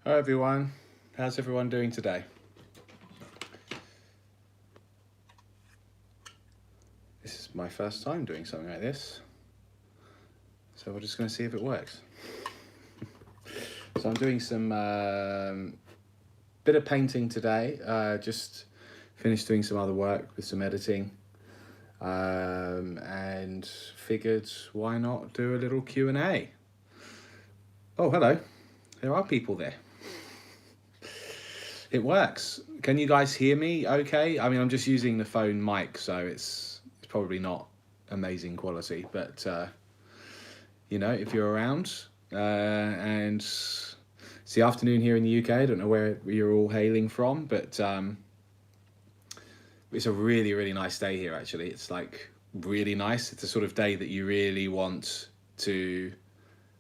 Hi everyone, how's everyone doing today? This is my first time doing something like this, so we're just going to see if it works. So I'm doing some bit of painting today, just finished doing some other work with some editing, and figured why not do a little Q&A. Oh, hello, there are people there. It works. Can you guys hear me okay? I mean, I'm just using the phone mic, so it's probably not amazing quality, but if you're around, and it's the afternoon here in the UK. I don't know where you're all hailing from, but it's a really, really nice day here, actually. It's like really nice. It's a sort of day that you really want to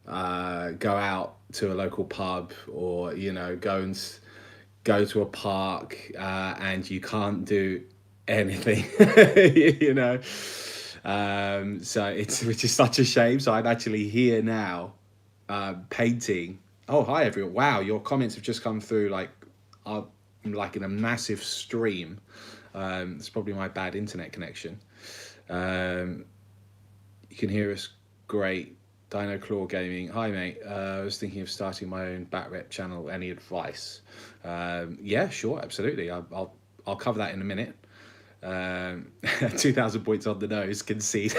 go out to a local pub, or go to a park, and you can't do anything. So which is such a shame. So I'm actually here now, painting. Oh, hi everyone. Wow, your comments have just come through like in a massive stream. It's probably my bad internet connection. You can hear us great. Dino Claw Gaming. Hi mate. I was thinking of starting my own bat rep channel. Any advice? Yeah, sure, absolutely. I'll cover that in a minute. 2,000 points on the nose, concede.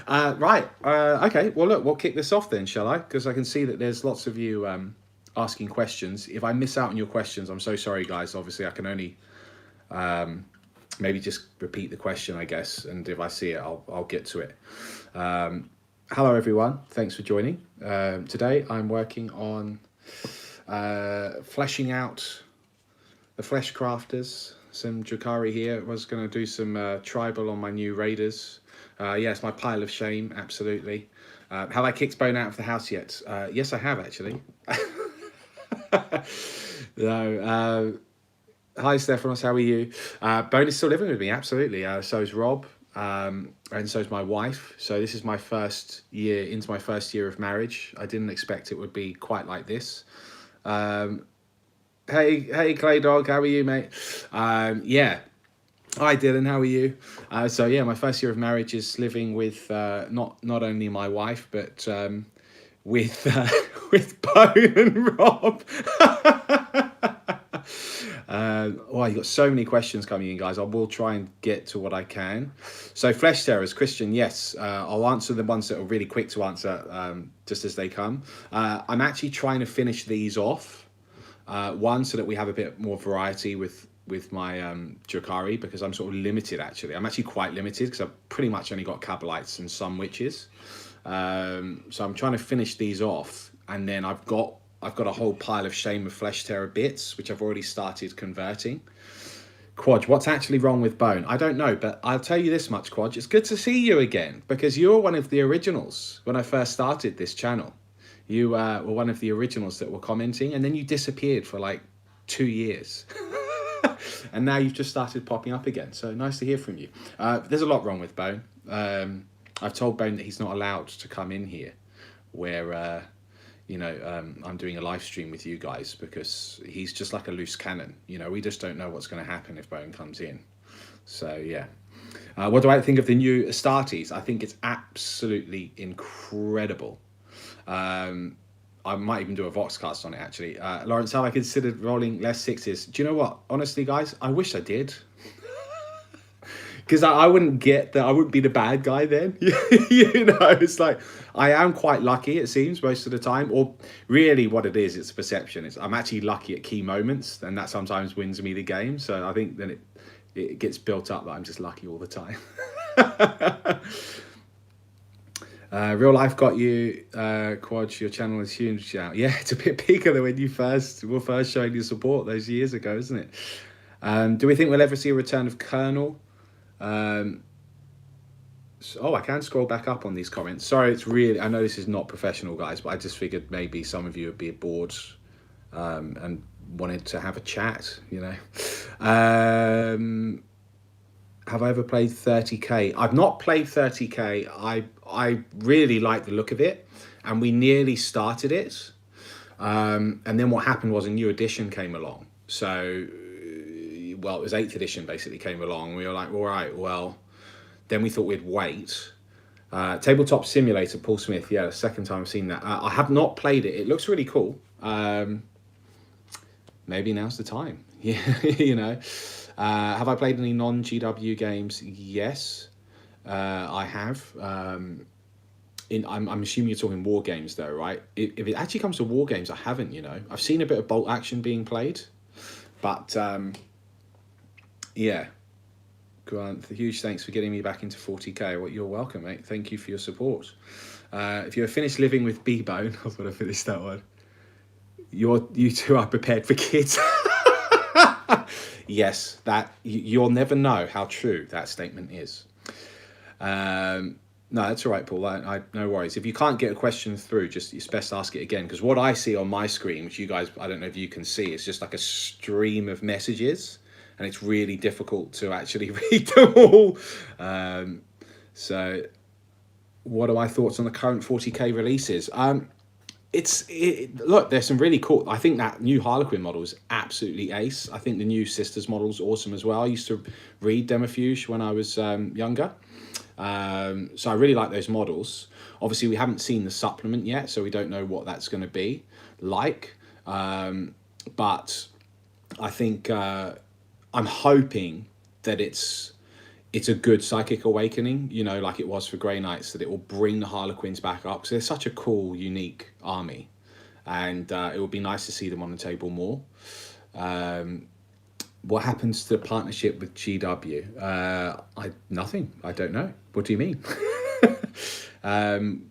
Right. Okay. Well, look, we'll kick this off then, shall I? Because I can see that there's lots of you asking questions. If I miss out on your questions, I'm so sorry, guys. Obviously, I can only maybe just repeat the question, I guess. And if I see it, I'll get to it. Hello, everyone. Thanks for joining. Today, I'm working on fleshing out the Flesh Crafters. Some Drakari here. I was going to do some tribal on my new raiders. Yes, my pile of shame, absolutely. Have I kicked Bone out of the house yet? Yes, I have, actually. No. Hi, Stephanos, how are you? Bone is still living with me, absolutely. So is Rob, and so is my wife. So this is my first year, into my first year of marriage. I didn't expect it would be quite like this. Hey, Clay Dog, how are you, mate? Yeah. Hi, Dylan, how are you? So yeah, my first year of marriage is living with not only my wife, but with with Bone and Rob. Oh, you got so many questions coming in, guys. I will try and get to what I can. So, Flesh Terrors, Christian, yes. I'll answer the ones that are really quick to answer, just as they come. I'm actually trying to finish these off. One, so that we have a bit more variety with my Drakari, because I'm sort of limited, actually. I'm actually quite limited because I've pretty much only got Kabbalites and some witches. So I'm trying to finish these off, and then I've got a whole pile of Shame of Flesh Terror bits, which I've already started converting. Quad, what's actually wrong with Bone? I don't know, but I'll tell you this much, Quad. It's good to see you again, because you were one of the originals when I first started this channel. You were one of the originals that were commenting, and then you disappeared for like 2 years. And now you've just started popping up again. So nice to hear from you. There's a lot wrong with Bone. I've told Bone that he's not allowed to come in here where... I'm doing a live stream with you guys, because he's just like a loose cannon. We just don't know what's going to happen if Bone comes in. So, yeah. What do I think of the new Astartes? I think it's absolutely incredible. I might even do a Voxcast on it, actually. Lawrence, have I considered rolling less sixes? Do you know what? Honestly, guys, I wish I did. Because I wouldn't get that. I wouldn't be the bad guy then. It's like I am quite lucky, it seems, most of the time. Or really what it is, it's a perception. I'm actually lucky at key moments, and that sometimes wins me the game. So I think then it gets built up that I'm just lucky all the time. Real life got you, Quad. Your channel is huge now. Yeah, it's a bit bigger than when you were first showing your support those years ago, isn't it? Do we think we'll ever see a return of Colonel? I can scroll back up on these comments. Sorry, I know this is not professional, guys, but I just figured maybe some of you would be bored and wanted to have a chat, Have I ever played 30k? I've not played 30k. I really like the look of it, and we nearly started it. And then what happened was a new edition came along. So, well, it was 8th edition basically came along. We were like, all right, well, then we thought we'd wait. Tabletop Simulator, Paul Smith. Yeah, the second time I've seen that. I have not played it. It looks really cool. Maybe now's the time. Yeah, you know. Have I played any non-GW games? Yes, I have. I'm assuming you're talking war games though, right? If it actually comes to war games, I haven't, you know. I've seen a bit of bolt action being played, but yeah. Grant, huge thanks for getting me back into 40k. Well, you're welcome, mate. Thank you for your support. If you're finished living with B-Bone, I thought I finished that one. You two are prepared for kids. Yes, that you'll never know how true that statement is. No, that's all right, Paul. I no worries. If you can't get a question through, just it's best ask it again, because what I see on my screen, which you guys, I don't know if you can see, is just like a stream of messages, and it's really difficult to actually read them all. So, what are my thoughts on the current 40k releases? Look, there's some really cool. I think that new Harlequin model is absolutely ace. I think the new Sisters model is awesome as well. I used to read Demifuge when I was younger. So I really like those models. Obviously, we haven't seen the supplement yet, so we don't know what that's going to be like. But I think I'm hoping that it's a good psychic awakening, you know, like it was for Grey Knights, that it will bring the Harlequins back up, because they're such a cool, unique army, and it would be nice to see them on the table more. What happens to the partnership with GW? Nothing. I don't know. What do you mean?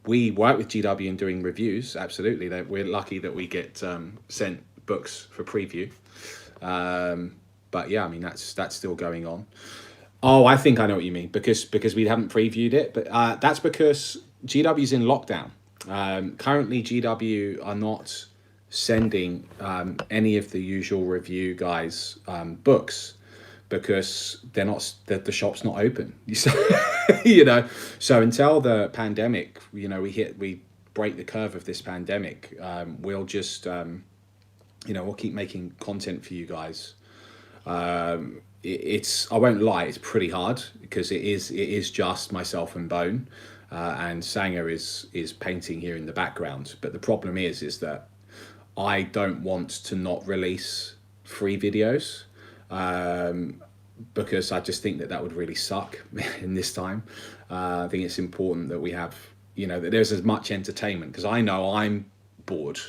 We work with GW in doing reviews. Absolutely, we're lucky that we get sent books for preview. But yeah, I mean that's still going on. Oh, I think I know what you mean, because we haven't previewed it, but that's because GW's in lockdown. Currently, GW are not sending any of the usual review guys books, because the shop's not open. You know, so until the pandemic, you know, we break the curve of this pandemic, we'll just you know, we'll keep making content for you guys. I won't lie, it's pretty hard, because it is just myself and Bone, and Sanger is painting here in the background. But the problem is that I don't want to not release free videos, because I just think that would really suck in this time. I think it's important that we have, you know, that there's as much entertainment, because I know I'm bored.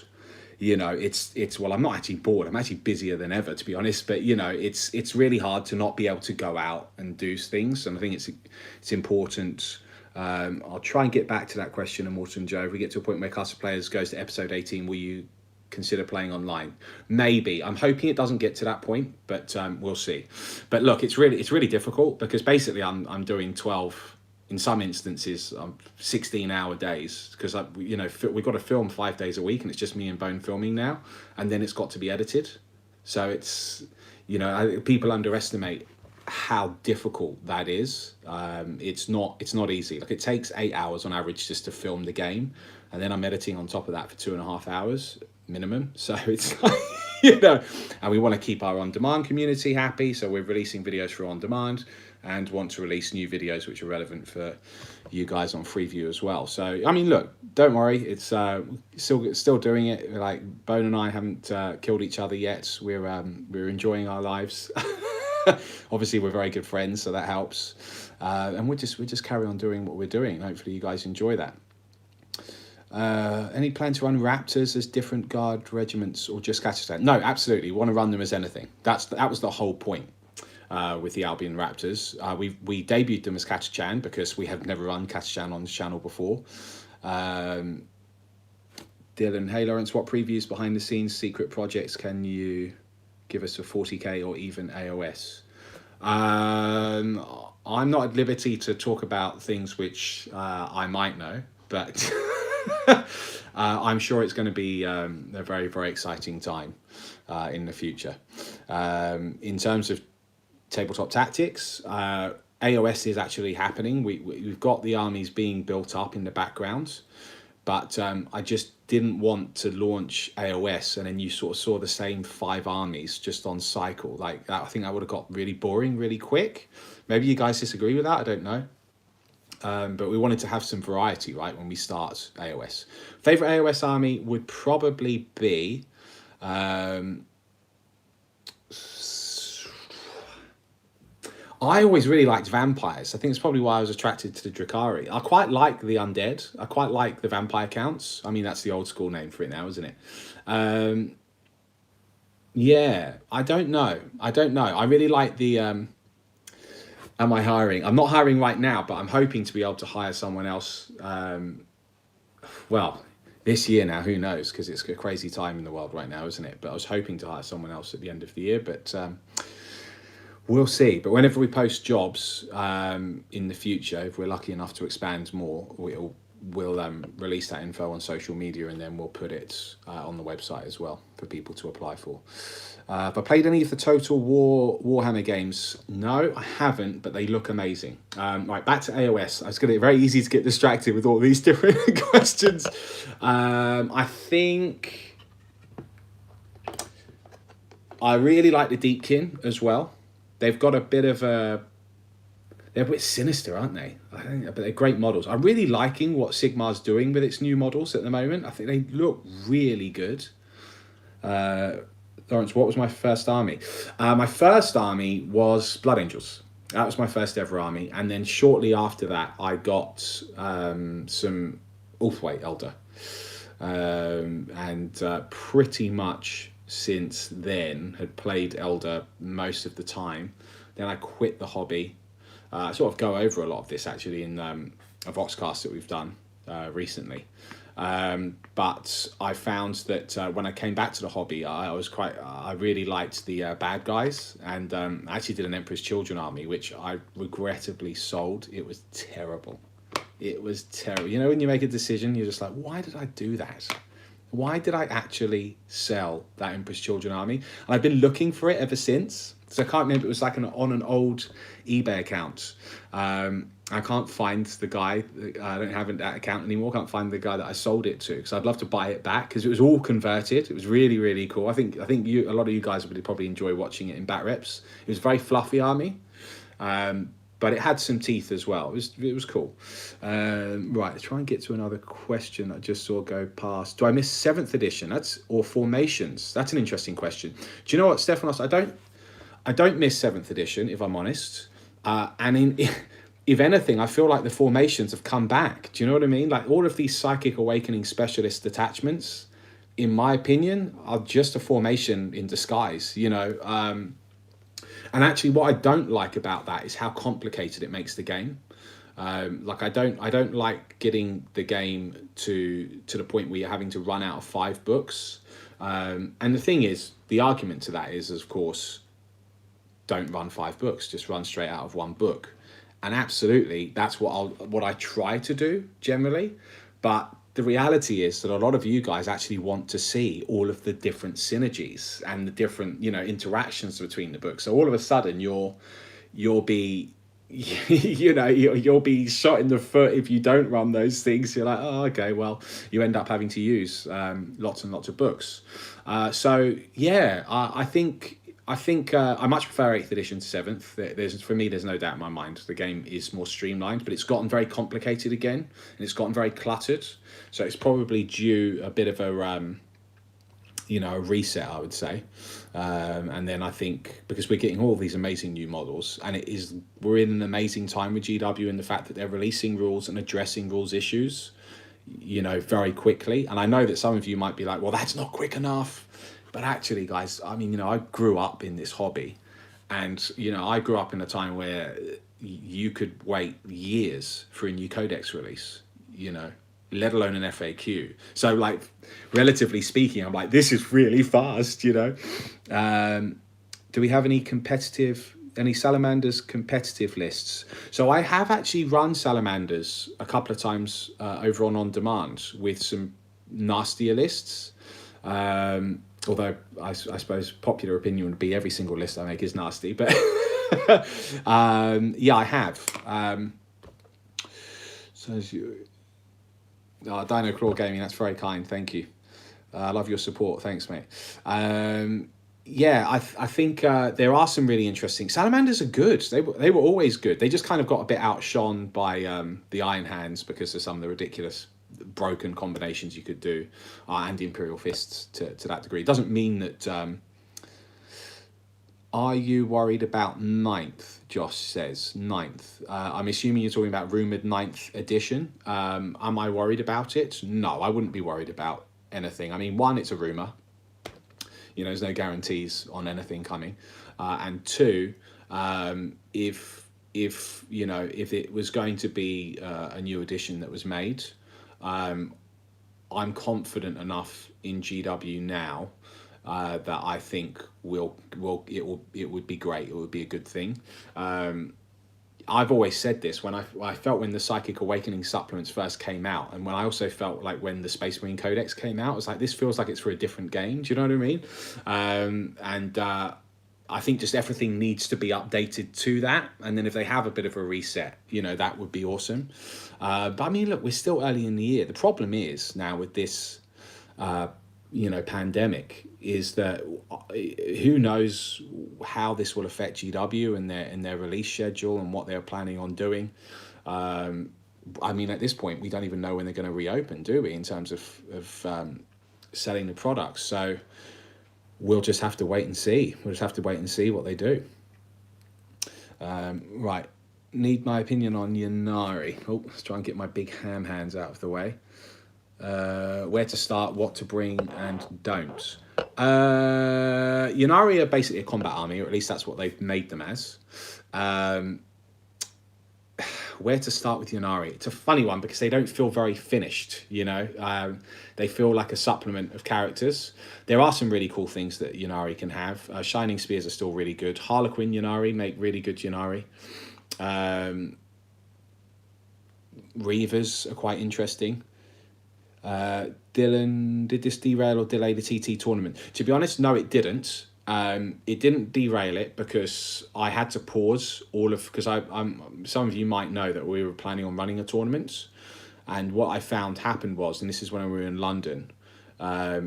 You know, it's well, I'm not actually bored. I'm actually busier than ever, to be honest. But you know, it's really hard to not be able to go out and do things. And I think it's important. I'll try and get back to that question, Immortal and Joe. If we get to a point where Cluster Players goes to episode 18, will you consider playing online? Maybe. I'm hoping it doesn't get to that point, but we'll see. But look, it's really difficult, because basically I'm doing 12. In some instances, 16-hour days, because you know, we've got to film 5 days a week, and it's just me and Bone filming now, and then it's got to be edited. So it's, you know, people underestimate how difficult that is. It's not easy. Like, it takes 8 hours on average just to film the game, and then I'm editing on top of that for 2.5 hours minimum. So it's like, you know, and we want to keep our on-demand community happy, so we're releasing videos for on-demand, and want to release new videos which are relevant for you guys on Freeview as well. So I mean, look, don't worry, it's still doing it. Like, Bone and I haven't killed each other yet. We're enjoying our lives. Obviously, we're very good friends, so that helps. And we just carry on doing what we're doing. Hopefully, you guys enjoy that. Any plan to run Raptors as different guard regiments, or just Kazakhstan? No, absolutely. Want to run them as anything. That was the whole point. With the Albion Raptors, we debuted them as Kazachan, because we have never run Kazachan on this channel before. Dylan, hey Lawrence, what previews, behind the scenes, secret projects can you give us for 40k or even AOS? I'm not at liberty to talk about things which I might know, but I'm sure it's going to be a very, very exciting time in the future. In terms of Tabletop Tactics, AOS is actually happening. We've got the armies being built up in the background, but I just didn't want to launch AOS and then you sort of saw the same 5 armies just on cycle like that. I think that would have got really boring really quick. Maybe you guys disagree with that, I don't know. But we wanted to have some variety, right, when we start AOS. Favorite AOS army would probably be I always really liked vampires. I think it's probably why I was attracted to the Drakari. I quite like the undead. I quite like the vampire counts. I mean, that's the old school name for it now, isn't it? Yeah, I don't know. I really like the... am I hiring? I'm not hiring right now, but I'm hoping to be able to hire someone else. Well, this year now, who knows? Because it's a crazy time in the world right now, isn't it? But I was hoping to hire someone else at the end of the year, but... we'll see. But whenever we post jobs in the future, if we're lucky enough to expand more, we'll release that info on social media, and then we'll put it on the website as well for people to apply for. Have I played any of the Total War Warhammer games? No, I haven't, but they look amazing. Right, back to AOS. It's going to be very easy to get distracted with all these different questions. I think I really like the Deepkin as well. They've got a bit of they're a bit sinister, aren't they? I think, but they're great models. I'm really liking what Sigmar's doing with its new models at the moment. I think they look really good. Lawrence, what was my first army? My first army was Blood Angels. That was my first ever army. And then shortly after that, I got some Ulthwaite Elder. And pretty much since then had played Elder most of the time. Then I quit the hobby. I sort of go over a lot of this actually in a Voxcast that we've done recently. But I found that when I came back to the hobby, I really liked the bad guys, and I actually did an Emperor's Children army, which I regrettably sold. It was terrible. It was terrible. You know, when you make a decision, you're just like, why did I do that? Why did I actually sell that Emperor's Children army? And I've been looking for it ever since. So I can't remember, it was like on an old eBay account. I can't find the guy. I don't have that account anymore. I can't find the guy that I sold it to, because I'd love to buy it back, because it was all converted. It was really, really cool. I think a lot of you guys would probably enjoy watching it in bat reps. It was a very fluffy army. But it had some teeth as well. It was cool. Right, let's try and get to another question I just saw go past. Do I miss 7th edition? Or formations? That's an interesting question. Do you know what, Stephanos? I don't miss 7th edition, if I'm honest. If anything, I feel like the formations have come back. Do you know what I mean? Like all of these Psychic Awakening specialist detachments, in my opinion, are just a formation in disguise, you know. And actually, what I don't like about that is how complicated it makes the game. Like I don't like getting the game to the point where you're having to run out of 5 books. And the thing is, the argument to that is, of course, don't run 5 books, just run straight out of 1 book. And absolutely, that's what I try to do generally. But the reality is that a lot of you guys actually want to see all of the different synergies and the different, you know, interactions between the books. So all of a sudden you'll be, you know, you'll be shot in the foot if you don't run those things. You're like, oh, okay, well, you end up having to use lots and lots of books. So yeah, I think I much prefer 8th edition to 7th. For me, there's no doubt in my mind the game is more streamlined, but it's gotten very complicated again, and it's gotten very cluttered. So it's probably due a bit of a, a reset, I would say. And then I think because we're getting all these amazing new models, and we're in an amazing time with GW in the fact that they're releasing rules and addressing rules issues, you know, very quickly. And I know that some of you might be like, well, that's not quick enough. But actually, guys, I mean, you know, I grew up in this hobby, and, you know, I grew up in a time where you could wait years for a new codex release, you know, let alone an FAQ. So, like, relatively speaking, I'm like, this is really fast, you know. Do we have any Salamanders competitive lists? So I have actually run Salamanders a couple of times over on demand with some nastier lists. Although I suppose popular opinion would be every single list I make is nasty, but yeah, I have. So as you, Dino Claw Gaming, that's very kind. Thank you. I love your support. Thanks, mate. Yeah, I think there are some really interesting. Salamanders are good. They were always good. They just kind of got a bit outshone by the Iron Hands because of some of the ridiculous broken combinations you could do, and Imperial Fists to that degree. It doesn't mean that. Are you worried about ninth? Josh says ninth. I'm assuming you're talking about rumored ninth edition. Am I worried about it? No, I wouldn't be worried about anything. I mean, one, it's a rumor. You know, there's no guarantees on anything coming. And two, if you know, if it was going to be a new edition that was made, I'm confident enough in GW now that I think it would be great. It would be a good thing. I've always said this when I felt when the Psychic Awakening supplements first came out, and when I also felt like when the Space Marine Codex came out, it's like this feels like it's for a different game. Do you know what I mean? I think just everything needs to be updated to that, and then if they have a bit of a reset, you know, that would be awesome. But I mean, look, we're still early in the year. The problem is now with this, you know, pandemic is that who knows how this will affect GW and their release schedule and what they're planning on doing. I mean, at this point, we don't even know when they're going to reopen, do we, in terms of selling the products? So we'll just have to wait and see. We'll just have to wait and see what they do. Right. Need my opinion on Yanari. Oh, let's try and get my big ham hands out of the way. Where to start, what to bring, and don't. Yanari are basically a combat army, or at least that's what they've made them as. Where to start with Yanari? It's a funny one because they don't feel very finished, you know. They feel like a supplement of characters. There are some really cool things that Yanari can have. Shining Spears are still really good. Harlequin Yanari make really good Yanari. Reavers are quite interesting. Dylan, did this derail or delay the TT tournament? To be honest, no, it didn't. It didn't derail it because I had to pause all of, because I'm some of you might know that we were planning on running a tournament, and what I found happened was, and this is when we were in London, I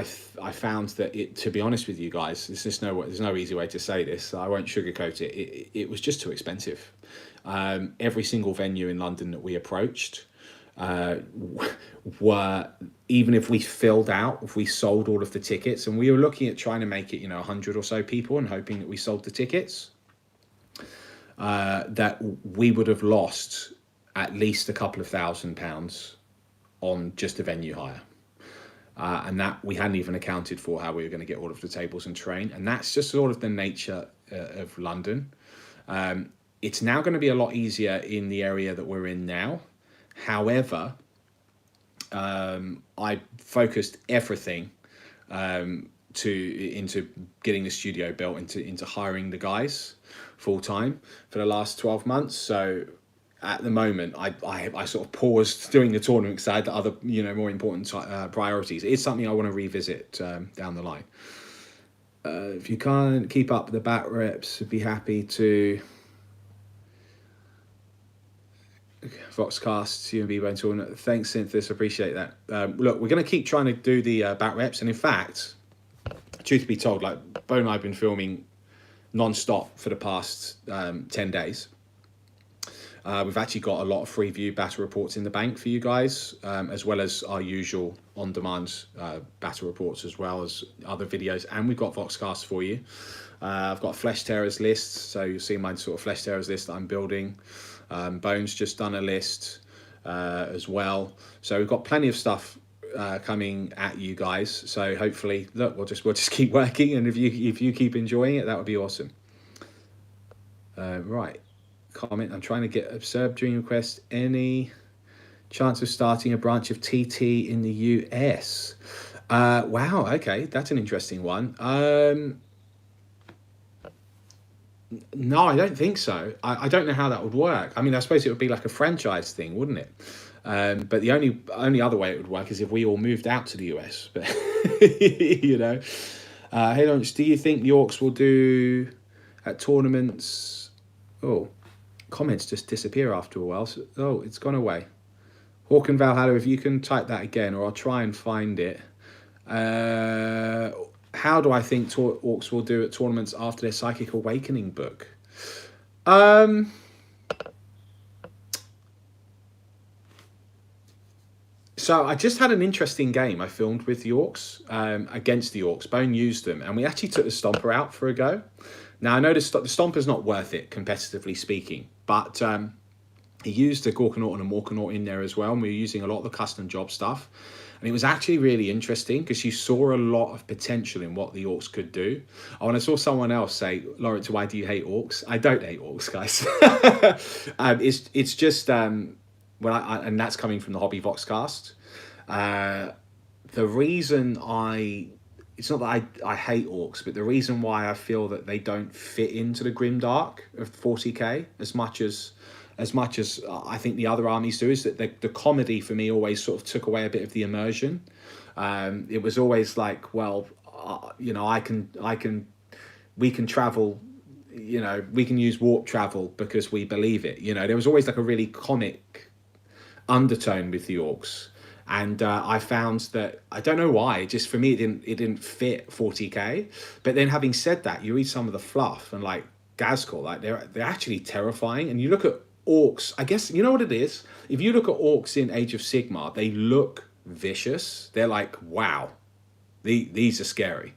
found that it, to be honest with you guys, there's no easy way to say this. I won't sugarcoat it. It was just too expensive. Every single venue in London that we approached were, even if we filled out, if we sold all of the tickets, and we were looking at trying to make it, you know, 100 or so people and hoping that we sold the tickets, that we would have lost at least a couple of £1,000 on just a venue hire. And that we hadn't even accounted for how we were going to get all of the tables and train. And that's just sort of the nature of London. It's now going to be a lot easier in the area that we're in now. However, I focused everything into getting the studio built, into hiring the guys full time for the last 12 months. So at the moment, I sort of paused doing the tournament because I had other, you know, more important priorities. It's something I want to revisit down the line. If you can't keep up the bat reps, I'd be happy to. Voxcast, UMB Bone Tournament. Thanks, Synthesis. Appreciate that. Look, we're going to keep trying to do the bat reps, and in fact, truth be told, like Bone and I have been filming non-stop for the past 10 days. We've actually got a lot of free view battle reports in the bank for you guys, as well as our usual on-demand battle reports, as well as other videos, and we've got Voxcast for you. I've got a Flesh Terrors list, so you'll see my sort of Flesh Terrors list that I'm building. Bones just done a list as well, so we've got plenty of stuff coming at you guys. So hopefully, look, we'll just keep working, and if you keep enjoying it, that would be awesome. Right, comment. I'm trying to get Absurd Dream Request. Any chance of starting a branch of TT in the US? Wow, okay, that's an interesting one. No, I don't think so. I don't know how that would work. I mean, I suppose it would be like a franchise thing, wouldn't it? But the only other way it would work is if we all moved out to the US. But you know, hey, Launch, do you think the Orcs will do at tournaments? Oh, comments just disappear after a while. So, oh, it's gone away. Hawk and Valhalla, if you can type that again, or I'll try and find it. Uh, how do I think orcs will do at tournaments after their Psychic Awakening book? Um, so I just had an interesting game I filmed with the orcs, against the orcs. Bone used them, and we actually took the Stomper out for a go. Now, I know the Stomper's not worth it, competitively speaking, but he used a Gorkanaut and a Morkanaut in there as well, and we were using a lot of the custom job stuff. And it was actually really interesting because you saw a lot of potential in what the orcs could do. Oh, and I saw someone else say, Lawrence, why do you hate orcs? I don't hate orcs, guys. It's just, and that's coming from the Hobby Voxcast. The reason it's not that I hate orcs, but the reason why I feel that they don't fit into the grimdark of 40k as much as I think the other armies do is that the comedy for me always sort of took away a bit of the immersion. It was always like, well, we can travel, we can use warp travel because we believe it. There was always like a really comic undertone with the orcs. And I found that, I don't know why, just for me it didn't fit 40k. But then having said that, you read some of the fluff and like Gazkor, like they're actually terrifying. And you look at orcs, I guess, you know what it is? If you look at orcs in Age of Sigmar, they look vicious. They're like, wow, these are scary.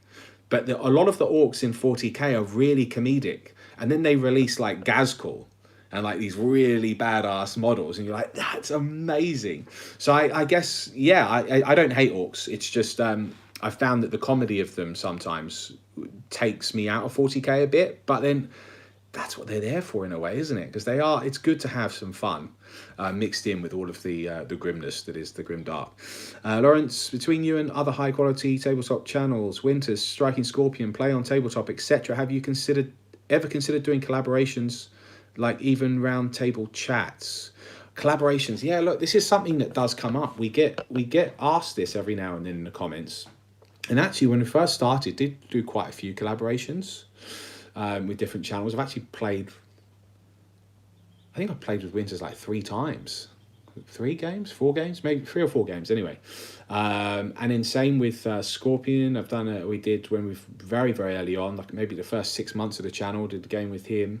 But a lot of the orcs in 40k are really comedic. And then they release like Gazkor and like these really badass models, and you're like, that's amazing. So I guess, yeah, I don't hate orcs. It's just I found that the comedy of them sometimes takes me out of 40k a bit, but then that's what they're there for in a way, isn't it? Because it's good to have some fun mixed in with all of the grimness that is the grimdark. Lawrence, between you and other high quality tabletop channels, Winters, Striking Scorpion, Play on Tabletop, etc., have you ever considered doing collaborations, like even round table chats? Collaborations, yeah, look, this is something that does come up. We get asked this every now and then in the comments. And actually, when we first started, did do quite a few collaborations with different channels. I've actually played, I think I've played with Winters like 3 times. 4 games, maybe 3 or 4 games anyway. And then same with Scorpion. We did when we very, very early on, like maybe the first 6 months of the channel, did the game with him.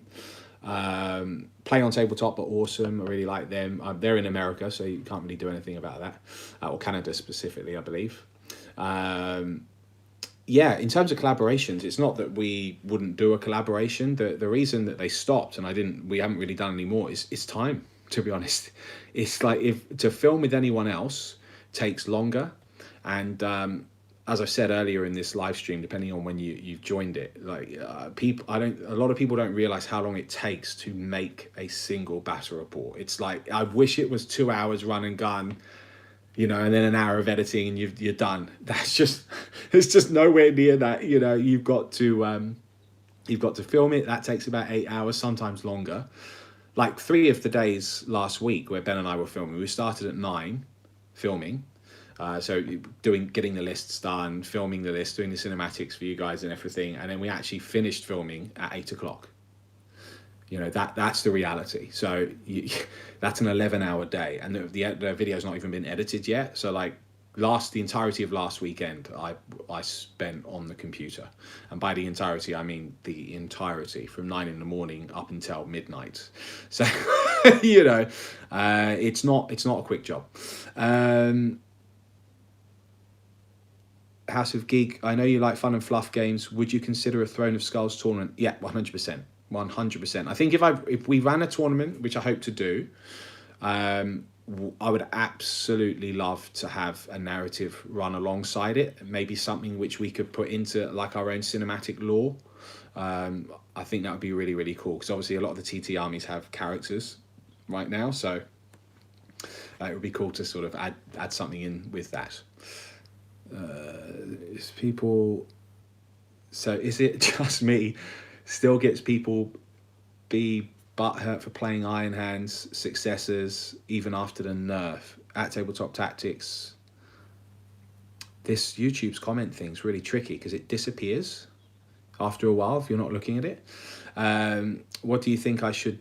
Play on Tabletop are awesome. I really like them. They're in America, so you can't really do anything about that, or Canada specifically, I believe. Yeah, in terms of collaborations, it's not that we wouldn't do a collaboration. The reason that they stopped and we haven't really done any more is time, to be honest. It's like, if to film with anyone else takes longer, and as I said earlier in this live stream, depending on when you've joined it, like a lot of people don't realize how long it takes to make a single battle report. It's like, I wish it was 2 hours run and gun, and then an hour of editing and you're done. It's just nowhere near that. You've got to film it. That takes about 8 hours, sometimes longer. Like 3 of the days last week where Ben and I were filming, we started at 9 filming. So getting the lists done, filming the list, doing the cinematics for you guys and everything. And then we actually finished filming at 8 o'clock. That's the reality. So that's an 11-hour day, and the video's not even been edited yet. So like the entirety of last weekend, I spent on the computer, and by the entirety I mean the entirety, from 9 in the morning up until midnight. So it's not a quick job. House of Geek, I know you like fun and fluff games. Would you consider a Throne of Skulls tournament? Yeah, 100%. 100%. I think if we ran a tournament, which I hope to do, I would absolutely love to have a narrative run alongside it. Maybe something which we could put into like our own cinematic lore. I think that would be really, really cool, because obviously a lot of the TT armies have characters right now, so it would be cool to sort of add something in with that. So is it just me? Still gets people be butthurt for playing Iron Hands successors even after the nerf at Tabletop Tactics. This YouTube's comment thing's really tricky because it disappears after a while if you're not looking at it. What do you think I should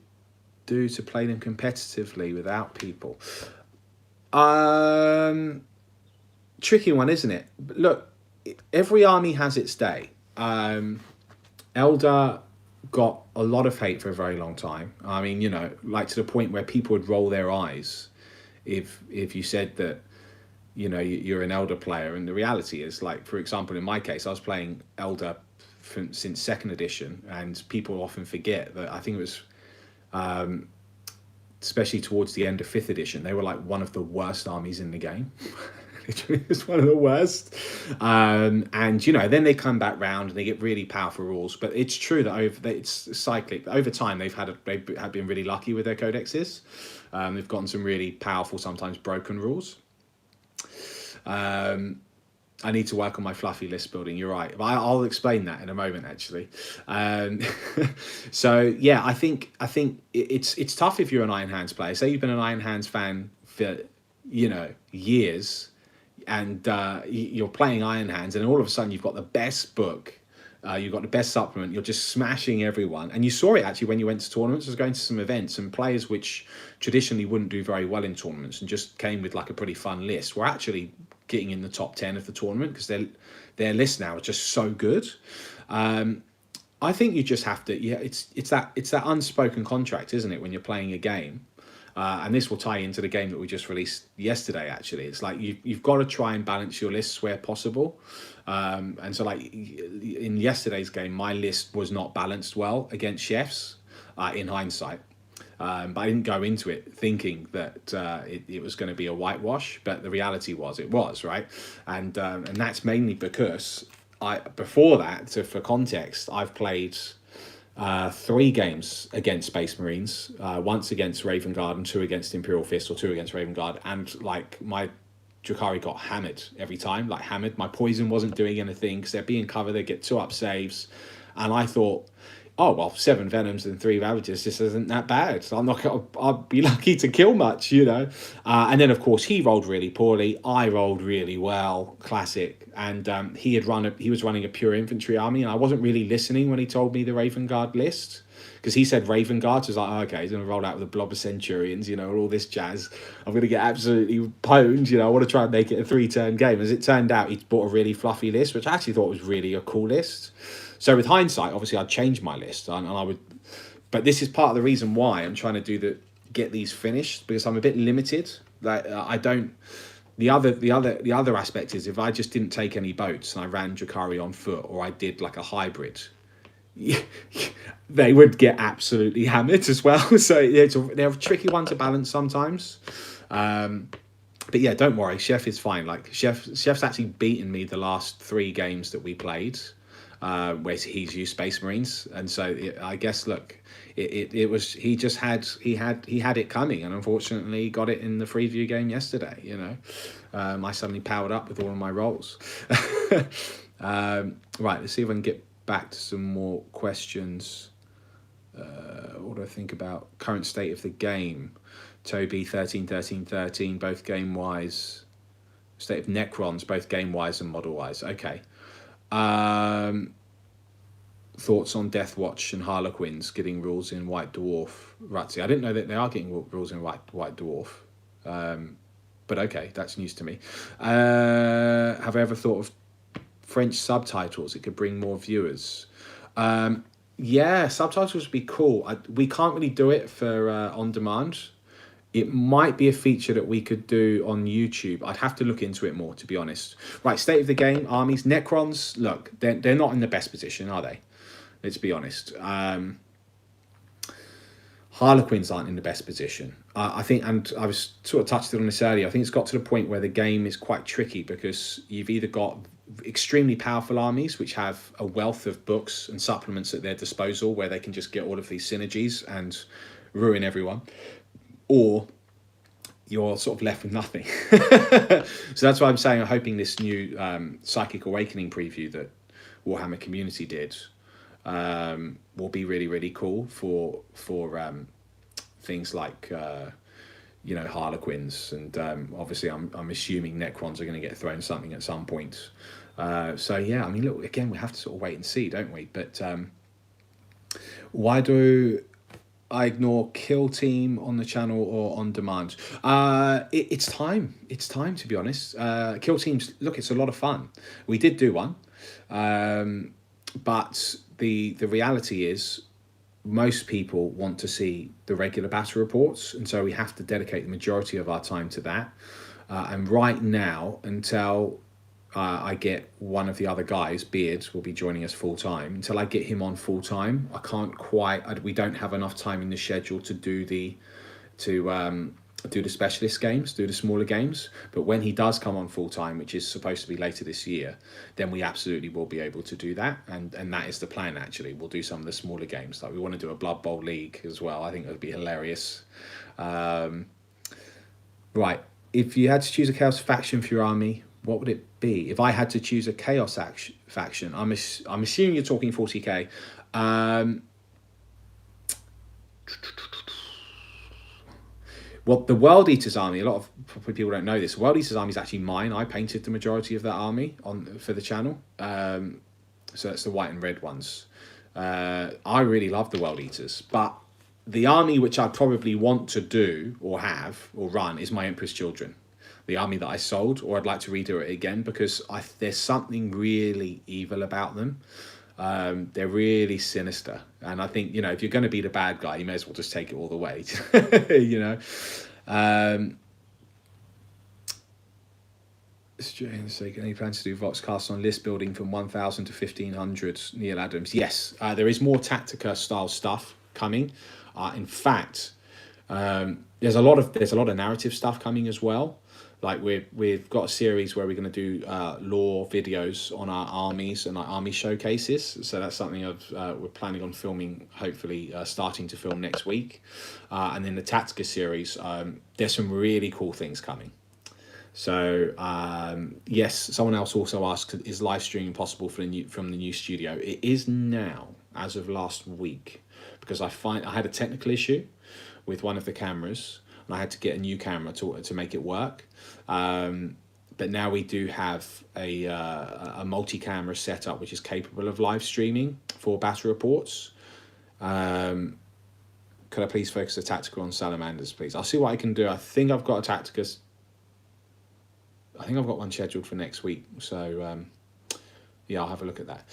do to play them competitively without people? Tricky one, isn't it? Look, every army has its day. Elder got a lot of hate for a very long time. I mean, like to the point where people would roll their eyes if you said that, you're an Elder player. And the reality is, like, for example, in my case, I was playing Elder since second edition, and people often forget that I think it was, especially towards the end of fifth edition, they were like one of the worst armies in the game. Literally, it's one of the worst. And then they come back round and they get really powerful rules. But it's true that it's cyclic. Over time, they've been really lucky with their codexes. They've gotten some really powerful, sometimes broken rules. I need to work on my fluffy list building. You're right. I'll explain that in a moment, actually. So yeah, I think it's tough if you're an Iron Hands player. Say you've been an Iron Hands fan for years, and you're playing Iron Hands, and all of a sudden you've got the best book. You've got the best supplement. You're just smashing everyone, and you saw it actually when you went to tournaments. I was going to some events, and players which traditionally wouldn't do very well in tournaments and just came with like a pretty fun list were actually getting in the top 10 of the tournament because their list now is just so good. I think you just have to. Yeah, it's that unspoken contract, isn't it, when you're playing a game? And this will tie into the game that we just released yesterday, actually. It's like you've got to try and balance your lists where possible. And so, like, in yesterday's game, my list was not balanced well against Chef's, in hindsight. But I didn't go into it thinking that it was going to be a whitewash. But the reality was it was, right? And that's mainly because before that, for context, I've played 3 games against Space Marines, once against Raven Guard and 2 against Imperial Fist, or 2 against Raven Guard, and like my Drukhari got hammered every time, like hammered. My poison wasn't doing anything because they're being covered, they get 2 up saves, and I thought, oh well, 7 Venoms and 3 Ravages, this isn't that bad, so I'll be lucky to kill much, and then of course he rolled really poorly, I rolled really well, classic. And he was running a pure infantry army, and I wasn't really listening when he told me the Raven Guard list, because he said Raven Guard, so I was like, oh, okay, he's going to roll out with a blob of Centurions, all this jazz. I'm going to get absolutely pwned, I want to try and make it a 3-turn game. As it turned out, he bought a really fluffy list, which I actually thought was really a cool list. So with hindsight, obviously I'd change my list, and I would, but this is part of the reason why I'm trying to get these finished, because I'm a bit limited. Like I don't. The other aspect is if I just didn't take any boats and I ran Drukhari on foot, or I did like a hybrid, they would get absolutely hammered as well. So they're a tricky one to balance sometimes. But yeah, don't worry, Chef is fine. Like Chef's actually beaten me the last 3 games that we played, where he's used Space Marines, and so I guess look, it was he had it coming, and unfortunately got it in the Freeview game yesterday. I suddenly powered up with all of my rolls. Right, let's see if I can get back to some more questions. What do I think about current state of the game? Toby 13 both game wise. State of Necrons, both game wise and model wise. Okay. Thoughts on Death Watch and Harlequins getting rules in White Dwarf? Rutsy, I didn't know that they are getting rules in White Dwarf. But okay, that's news to me. Have I ever thought of French subtitles? It could bring more viewers. Yeah, subtitles would be cool. We can't really do it for on demand. It might be a feature that we could do on YouTube. I'd have to look into it more, to be honest. Right, state of the game, armies. Necrons, look, they're not in the best position, are they? Let's be honest. Harlequins aren't in the best position. I think, and I was sort of touched on this earlier, I think it's got to the point where the game is quite tricky, because you've either got extremely powerful armies which have a wealth of books and supplements at their disposal where they can just get all of these synergies and ruin everyone, or you're sort of left with nothing. So that's why I'm saying I'm hoping this new Psychic Awakening preview that Warhammer Community did will be really, really cool for things like Harlequins, and obviously I'm assuming Necrons are going to get thrown something at some point. So yeah, I mean, look, again, we have to sort of wait and see, don't we? But why do I ignore Kill Team on the channel or on demand? It's time. It's time, to be honest. Kill Teams, look, it's a lot of fun. We did do one, but the reality is most people want to see the regular battle reports, and so we have to dedicate the majority of our time to that. And right now, until I get one of the other guys, Beards, will be joining us full time. Until I get him on full time, I can't quite. We don't have enough time in the schedule to do the specialist games, do the smaller games. But when he does come on full time, which is supposed to be later this year, then we absolutely will be able to do that. And that is the plan. Actually, we'll do some of the smaller games. Like we want to do a Blood Bowl League as well. I think that would be hilarious. Right. If you had to choose a Chaos faction for your army, what would it be? If I had to choose a Chaos faction, I'm assuming you're talking 40k. Well, the World Eaters army, a lot of people don't know this. World Eaters army is actually mine. I painted the majority of that army for the channel. So that's the white and red ones. I really love the World Eaters, but the army which I probably want to do or have or run is my Emperor's Children, the army that I sold, or I'd like to redo it again because there's something really evil about them. They're really sinister, and I think, you know, if you're going to be the bad guy, you may as well just take it all the way. You know. Any plans to do Voxcast on list building from 1000 to 1500? Neil Adams. Yes, there is more Tactica style stuff coming. In fact, there's a lot of narrative stuff coming as well. Like we've got a series where we're going to do lore videos on our armies and our army showcases. So that's something we're planning on filming, hopefully starting to film next week. And then the Tactica series, there's some really cool things coming. So yes, someone else also asked, is live streaming possible from the new studio? It is now, as of last week, because I had a technical issue with one of the cameras, and I had to get a new camera to make it work. But now we do have a multi-camera setup which is capable of live streaming for battle reports. Could I please focus the Tactical on Salamanders, please? I'll see what I can do. I think I've got one scheduled for next week. So yeah, I'll have a look at that.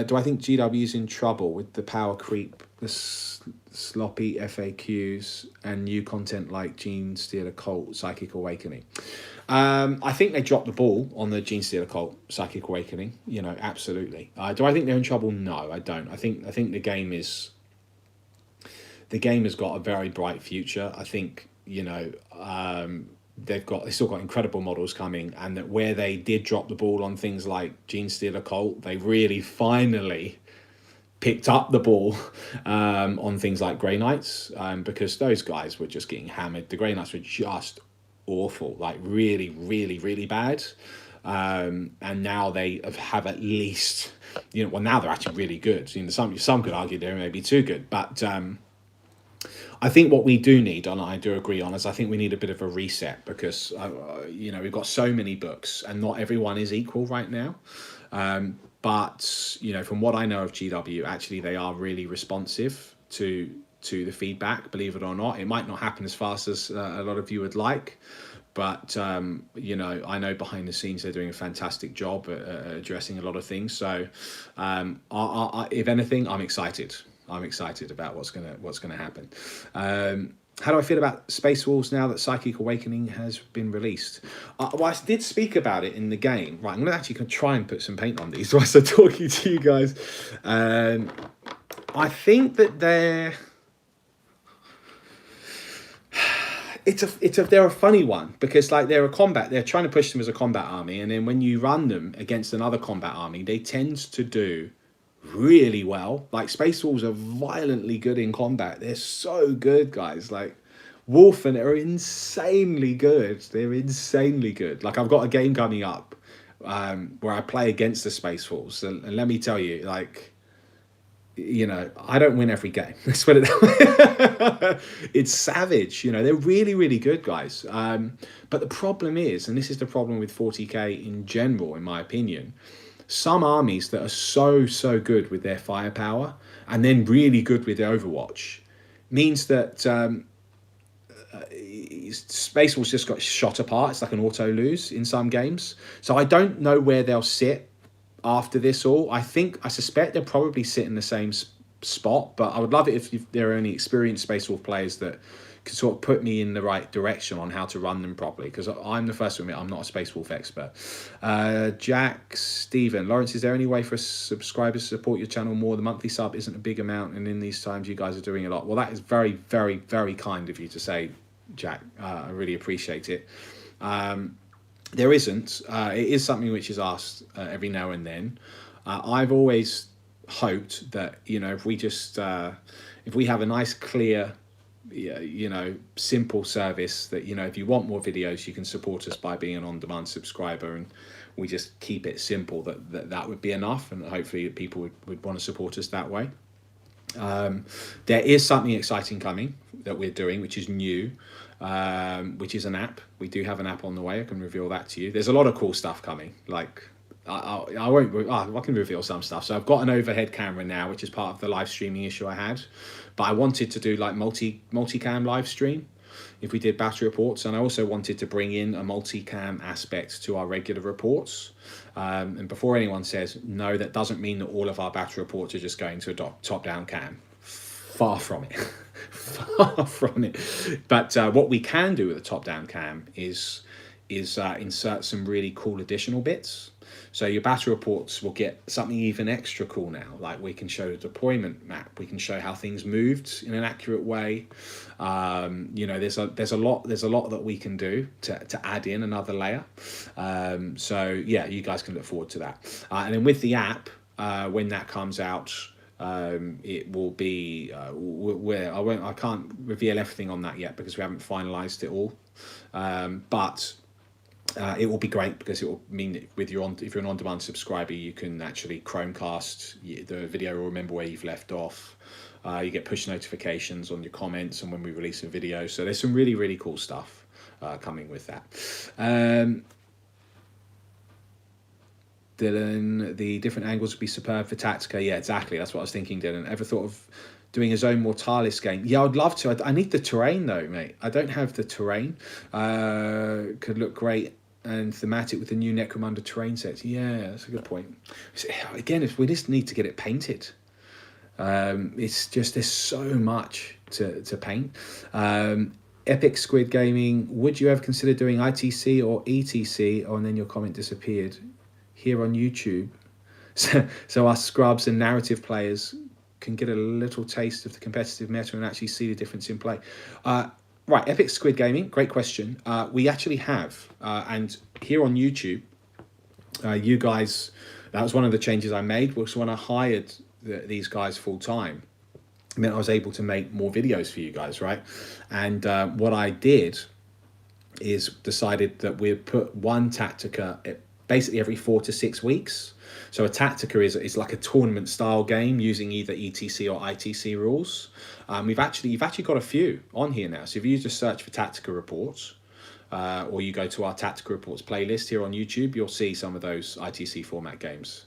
Do I think GW's in trouble with the power creep, the sloppy FAQs, and new content like Gene Stealer Cult, Psychic Awakening? I think they dropped the ball on the Gene Stealer Cult, Psychic Awakening. You know, absolutely. Do I think they're in trouble? No, I don't. I think the game has got a very bright future. I think, you know, they've still got incredible models coming, and that where they did drop the ball on things like Gene Stealer Cult, they really finally picked up the ball on things like Grey Knights, because those guys were just getting hammered. The Grey Knights were just awful, like really, really, really bad. And now they have at least, you know, well, now they're actually really good. You know, some could argue they're maybe too good, but I think what we do need, and I do agree on, is I think we need a bit of a reset, because you know, we've got so many books and not everyone is equal right now. But you know, from what I know of GW, actually they are really responsive to the feedback, believe it or not. It might not happen as fast as a lot of you would like, but you know, I know behind the scenes they're doing a fantastic job at addressing a lot of things. So if anything, I'm excited. I'm excited about what's gonna happen. How do I feel about Space Wolves now that Psychic Awakening has been released? Well, I did speak about it in the game. Right, I'm gonna actually try and put some paint on these whilst I'm talking to you guys. I think that they're a funny one, because like they're trying to push them as a combat army, and then when you run them against another combat army, they tend to do really well. Like Space Wolves are violently good in combat. They're so good, guys. Like Wolfen are insanely good. They're insanely good. Like I've got a game coming up where I play against the Space Wolves, and let me tell you, like, you know, I don't win every game. Let's put it that way. It's savage. You know, they're really, really good, guys. But the problem is, and this is the problem with 40k in general, in my opinion, some armies that are so good with their firepower and then really good with their Overwatch, means that Space Wolves just got shot apart. It's like an auto lose in some games. So I don't know where they'll sit after this all. I suspect they'll probably sit in the same spot, but I would love it if there are any experienced Space Wolf players that could sort of put me in the right direction on how to run them properly, because I'm the first to admit I'm not a Space Wolf expert. Jack Stephen Lawrence, is there any way for subscribers to support your channel more? The monthly sub isn't a big amount, and in these times you guys are doing a lot. Well, that is very, very, very kind of you to say, Jack. I really appreciate it. There isn't. It is something which is asked every now and then. I've always hoped that, you know, if we just if we have a nice, clear, you know, simple service that, you know, if you want more videos, you can support us by being an on-demand subscriber, and we just keep it simple, that would be enough, and hopefully people would want to support us that way. There is something exciting coming that we're doing, which is new, which is an app. We do have an app on the way. I can reveal that to you. There's a lot of cool stuff coming. Like I won't. I can reveal some stuff. So I've got an overhead camera now, which is part of the live streaming issue I had. But I wanted to do like multicam live stream if we did battle reports, and I also wanted to bring in a multicam aspect to our regular reports. And before anyone says no, that doesn't mean that all of our battle reports are just going to a top-down cam. Far from it. Far from it. But what we can do with a top-down cam is insert some really cool additional bits. So your battle reports will get something even extra cool now. Like we can show the deployment map. We can show how things moved in an accurate way. You know, there's a lot that we can do to add in another layer. So yeah, you guys can look forward to that. And then with the app, when that comes out, it will be where I can't reveal everything on that yet because we haven't finalized it all. But it will be great because it will mean that if you're an on-demand subscriber, you can actually Chromecast the video, or remember where you've left off. You get push notifications on your comments and when we release a video. So there's some really, really cool stuff coming with that. Dylan, the different angles would be superb for Tactica. Yeah, exactly. That's what I was thinking, Dylan. Ever thought of doing a Zone Mortalis game? Yeah, I'd love to. I need the terrain though, mate. I don't have the terrain. Could look great and thematic with the new Necromunda terrain sets. Yeah, that's a good point. Again, we just need to get it painted. It's just, there's so much to paint. Epic Squid Gaming, would you ever consider doing ITC or ETC? Oh, and then your comment disappeared. Here on YouTube. So us scrubs and narrative players can get a little taste of the competitive meta and actually see the difference in play. Right, Epic Squid Gaming, great question. We actually have, and here on YouTube, you guys, that was one of the changes I made, was when I hired these guys full time. I mean, I was able to make more videos for you guys, right? And what I did is decided that we'd put one Tactica basically every 4 to 6 weeks. So a Tactica is like a tournament style game using either ETC or ITC rules. You've actually got a few on here now. So if you just search for Tactica reports, or you go to our Tactica reports playlist here on YouTube, you'll see some of those ITC format games.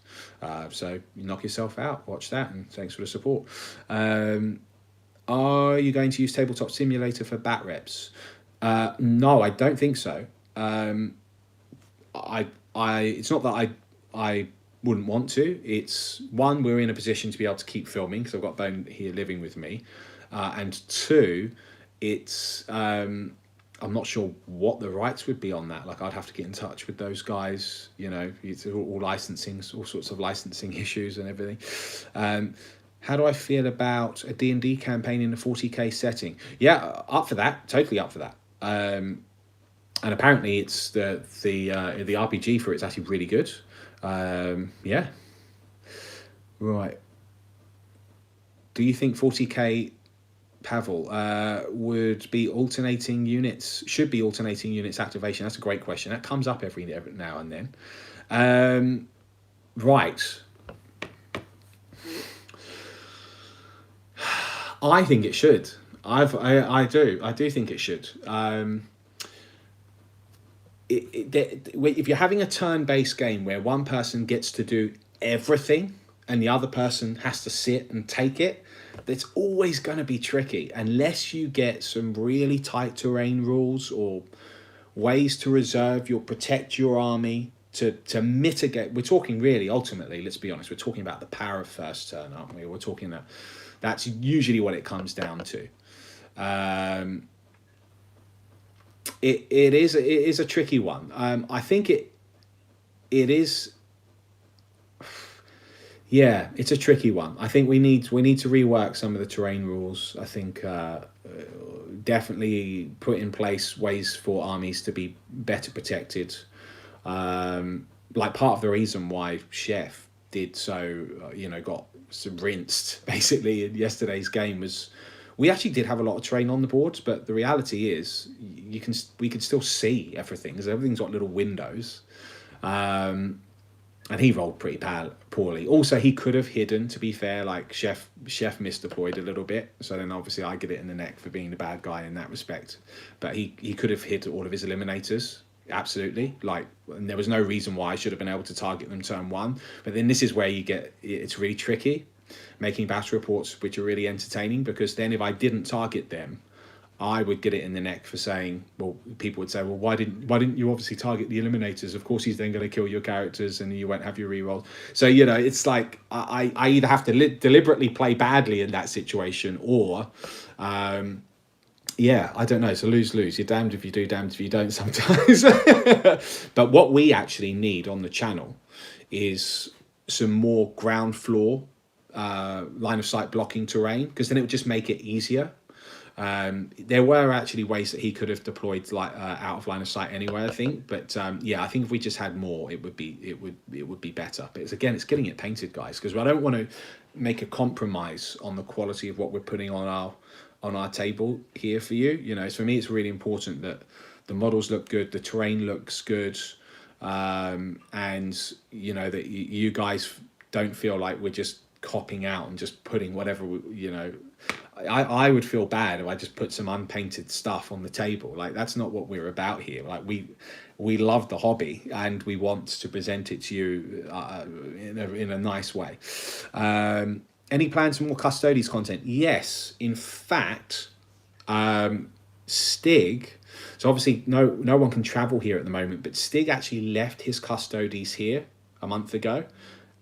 So you knock yourself out, watch that, and thanks for the support. Are you going to use Tabletop Simulator for bat reps? No, I don't think so. It's not that I wouldn't want to. It's one, we're in a position to be able to keep filming because I've got Bone here living with me, and two, it's I'm not sure what the rights would be on that. Like I'd have to get in touch with those guys. You know, it's all licensing, all sorts of licensing issues and everything. How do I feel about a D&D campaign in a 40k setting? Yeah, up for that. Totally up for that. And apparently it's the RPG for it's actually really good. Yeah. Right. Do you think 40k, Pavel, would be alternating units, should be alternating units activation? That's a great question. That comes up every now and then. Right. I think it should. I do think it should. If you're having a turn-based game where one person gets to do everything and the other person has to sit and take it, it's always going to be tricky unless you get some really tight terrain rules or ways to protect your army to mitigate. We're talking really ultimately, let's be honest, we're talking about the power of first turn, aren't we? We're talking that that's usually what it comes down to. It is a tricky one. I think it is. Yeah, it's a tricky one. I think we need to rework some of the terrain rules. I think definitely put in place ways for armies to be better protected. Like part of the reason why Chef did so, got some rinsed basically in yesterday's game was we actually did have a lot of terrain on the boards, but the reality is we can still see everything because everything's got little windows. And he rolled pretty poorly. Also, he could have hidden, to be fair, like Chef misdeployed a little bit. So then obviously I get it in the neck for being the bad guy in that respect. But he could have hit all of his eliminators, absolutely. And there was no reason why I should have been able to target them turn one. But then this is where it's really tricky, making battle reports which are really entertaining, because then if I didn't target them, I would get it in the neck for saying, well, people would say, well, why didn't you obviously target the eliminators? Of course, he's then going to kill your characters and you won't have your reroll. So, it's like I either have to deliberately play badly in that situation or, I don't know. It's a lose-lose. You're damned if you do, damned if you don't sometimes. But what we actually need on the channel is some more ground floor line of sight blocking terrain, because then it would just make it easier. There were actually ways that he could have deployed out of line of sight anyway, I think. But I think if we just had more, it would be better. But it's getting it painted, guys, because I don't want to make a compromise on the quality of what we're putting on our table here for you. For me, it's really important that the models look good, the terrain looks good, and that you guys don't feel like we're just copping out and just putting whatever I would feel bad if I just put some unpainted stuff on the table. Like, that's not what we're about here. Like, we love the hobby and we want to present it to you in a nice way. Any plans for more Custodes content? Yes, in fact, Stig. So obviously no one can travel here at the moment, but Stig actually left his Custodes here a month ago,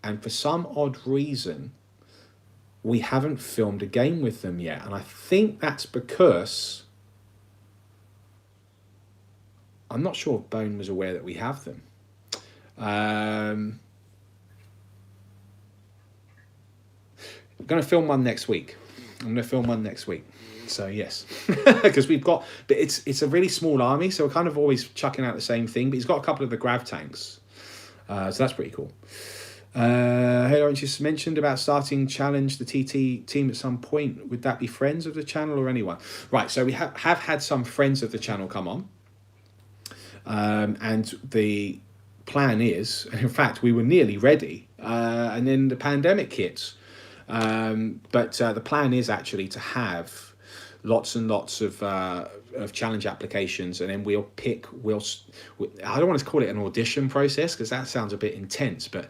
and for some odd reason, we haven't filmed a game with them yet. And I think that's because I'm not sure if Bone was aware that we have them. I'm going to film one next week. So yes, because we've got, but it's a really small army, so we're kind of always chucking out the same thing. But he's got a couple of the grav tanks, so that's pretty cool. Hey, Lawrence, you mentioned about starting Challenge the TT team at some point. Would that be friends of the channel or anyone? Right, so we have had some friends of the channel come on. And the plan is, and in fact, we were nearly ready, and then the pandemic hit. But the plan is actually to have lots and lots of challenge applications, and then I don't want to call it an audition process because that sounds a bit intense, but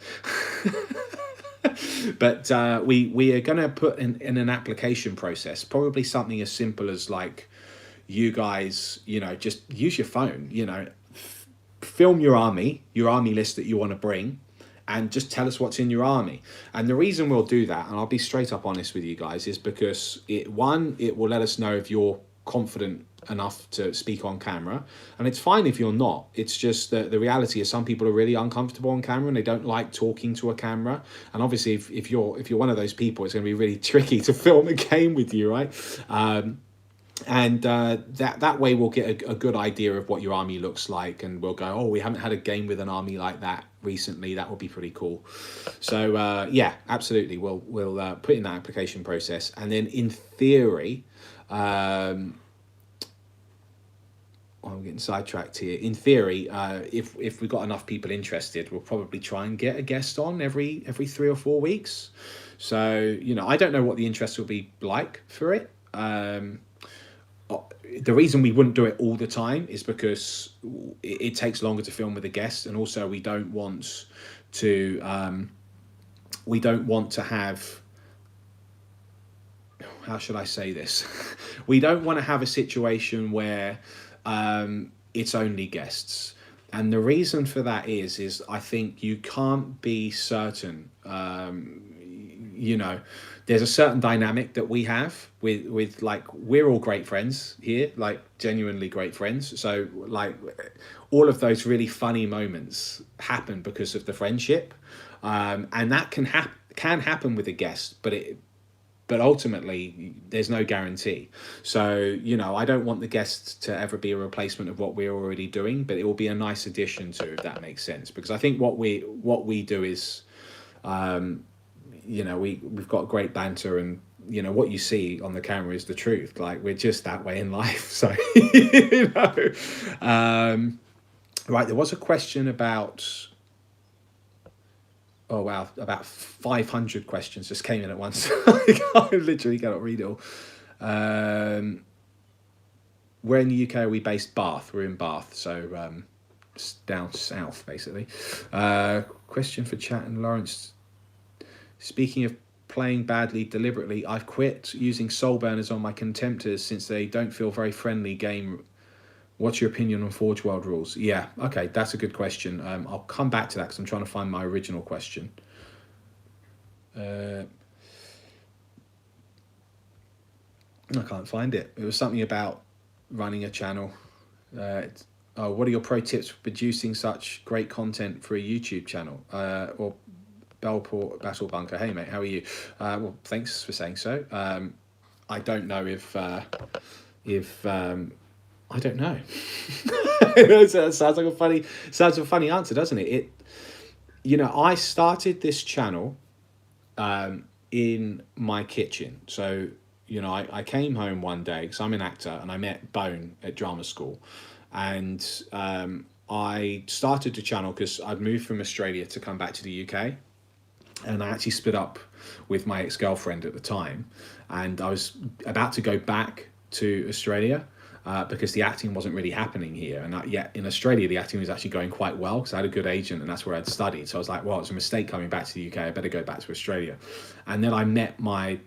but we are going to put in an application process, probably something as simple as like, you guys, just use your phone, film your army list that you want to bring, and just tell us what's in your army. And the reason we'll do that, and I'll be straight up honest with you guys, is because it will let us know if you're confident enough to speak on camera, and it's fine if you're not. It's just that the reality is some people are really uncomfortable on camera and they don't like talking to a camera, and obviously if you're one of those people, it's going to be really tricky to film a game with you, right? And that way we'll get a good idea of what your army looks like, and we'll go, oh, we haven't had a game with an army like that recently. That would be pretty cool. So yeah, absolutely, we'll put in that application process, and then in theory, I'm getting sidetracked here. In theory, if we've got enough people interested, we'll probably try and get a guest on every 3 or 4 weeks. So I don't know what the interest will be like for it. The reason we wouldn't do it all the time is because it takes longer to film with a guest, and also we don't want to have, how should I say this? We don't want to have a situation where it's only guests. And the reason for that is I think you can't be certain. You know, there's a certain dynamic that we have with like, we're all great friends here, like genuinely great friends. So like all of those really funny moments happen because of the friendship, and that can happen with a guest, but ultimately there's no guarantee. So, you know, I don't want the guests to ever be a replacement of what we're already doing, but it will be a nice addition to, if that makes sense. Because I think what we do is, you know, we've got great banter, and you know what you see on the camera is the truth. Like, we're just that way in life. So you know, right, there was a question about, oh wow, about 500 questions just came in at once. I literally cannot read it all. Where in the UK are we based? Bath. We're in Bath, so down south basically. Question for chat and Lawrence. Speaking of playing badly deliberately, I've quit using soul burners on my contemptors since they don't feel very friendly game. What's your opinion on Forge World rules? Yeah, okay, that's a good question. I'll come back to that because I'm trying to find my original question. I can't find it. It was something about running a channel. What are your pro tips for producing such great content for a YouTube channel? Or Bellport Battle Bunker. Hey mate, how are you? Well, thanks for saying so. I don't know if I don't know. It sounds like a funny answer, doesn't it? You know, I started this channel in my kitchen. So, you know, I came home one day because I'm an actor, and I met Bone at drama school, and I started the channel because I'd moved from Australia to come back to the UK. And I actually split up with my ex-girlfriend at the time, and I was about to go back to Australia because the acting wasn't really happening here. And yet in Australia, the acting was actually going quite well because I had a good agent, and that's where I'd studied. So I was like, well, it's a mistake coming back to the UK. I better go back to Australia. And then I met at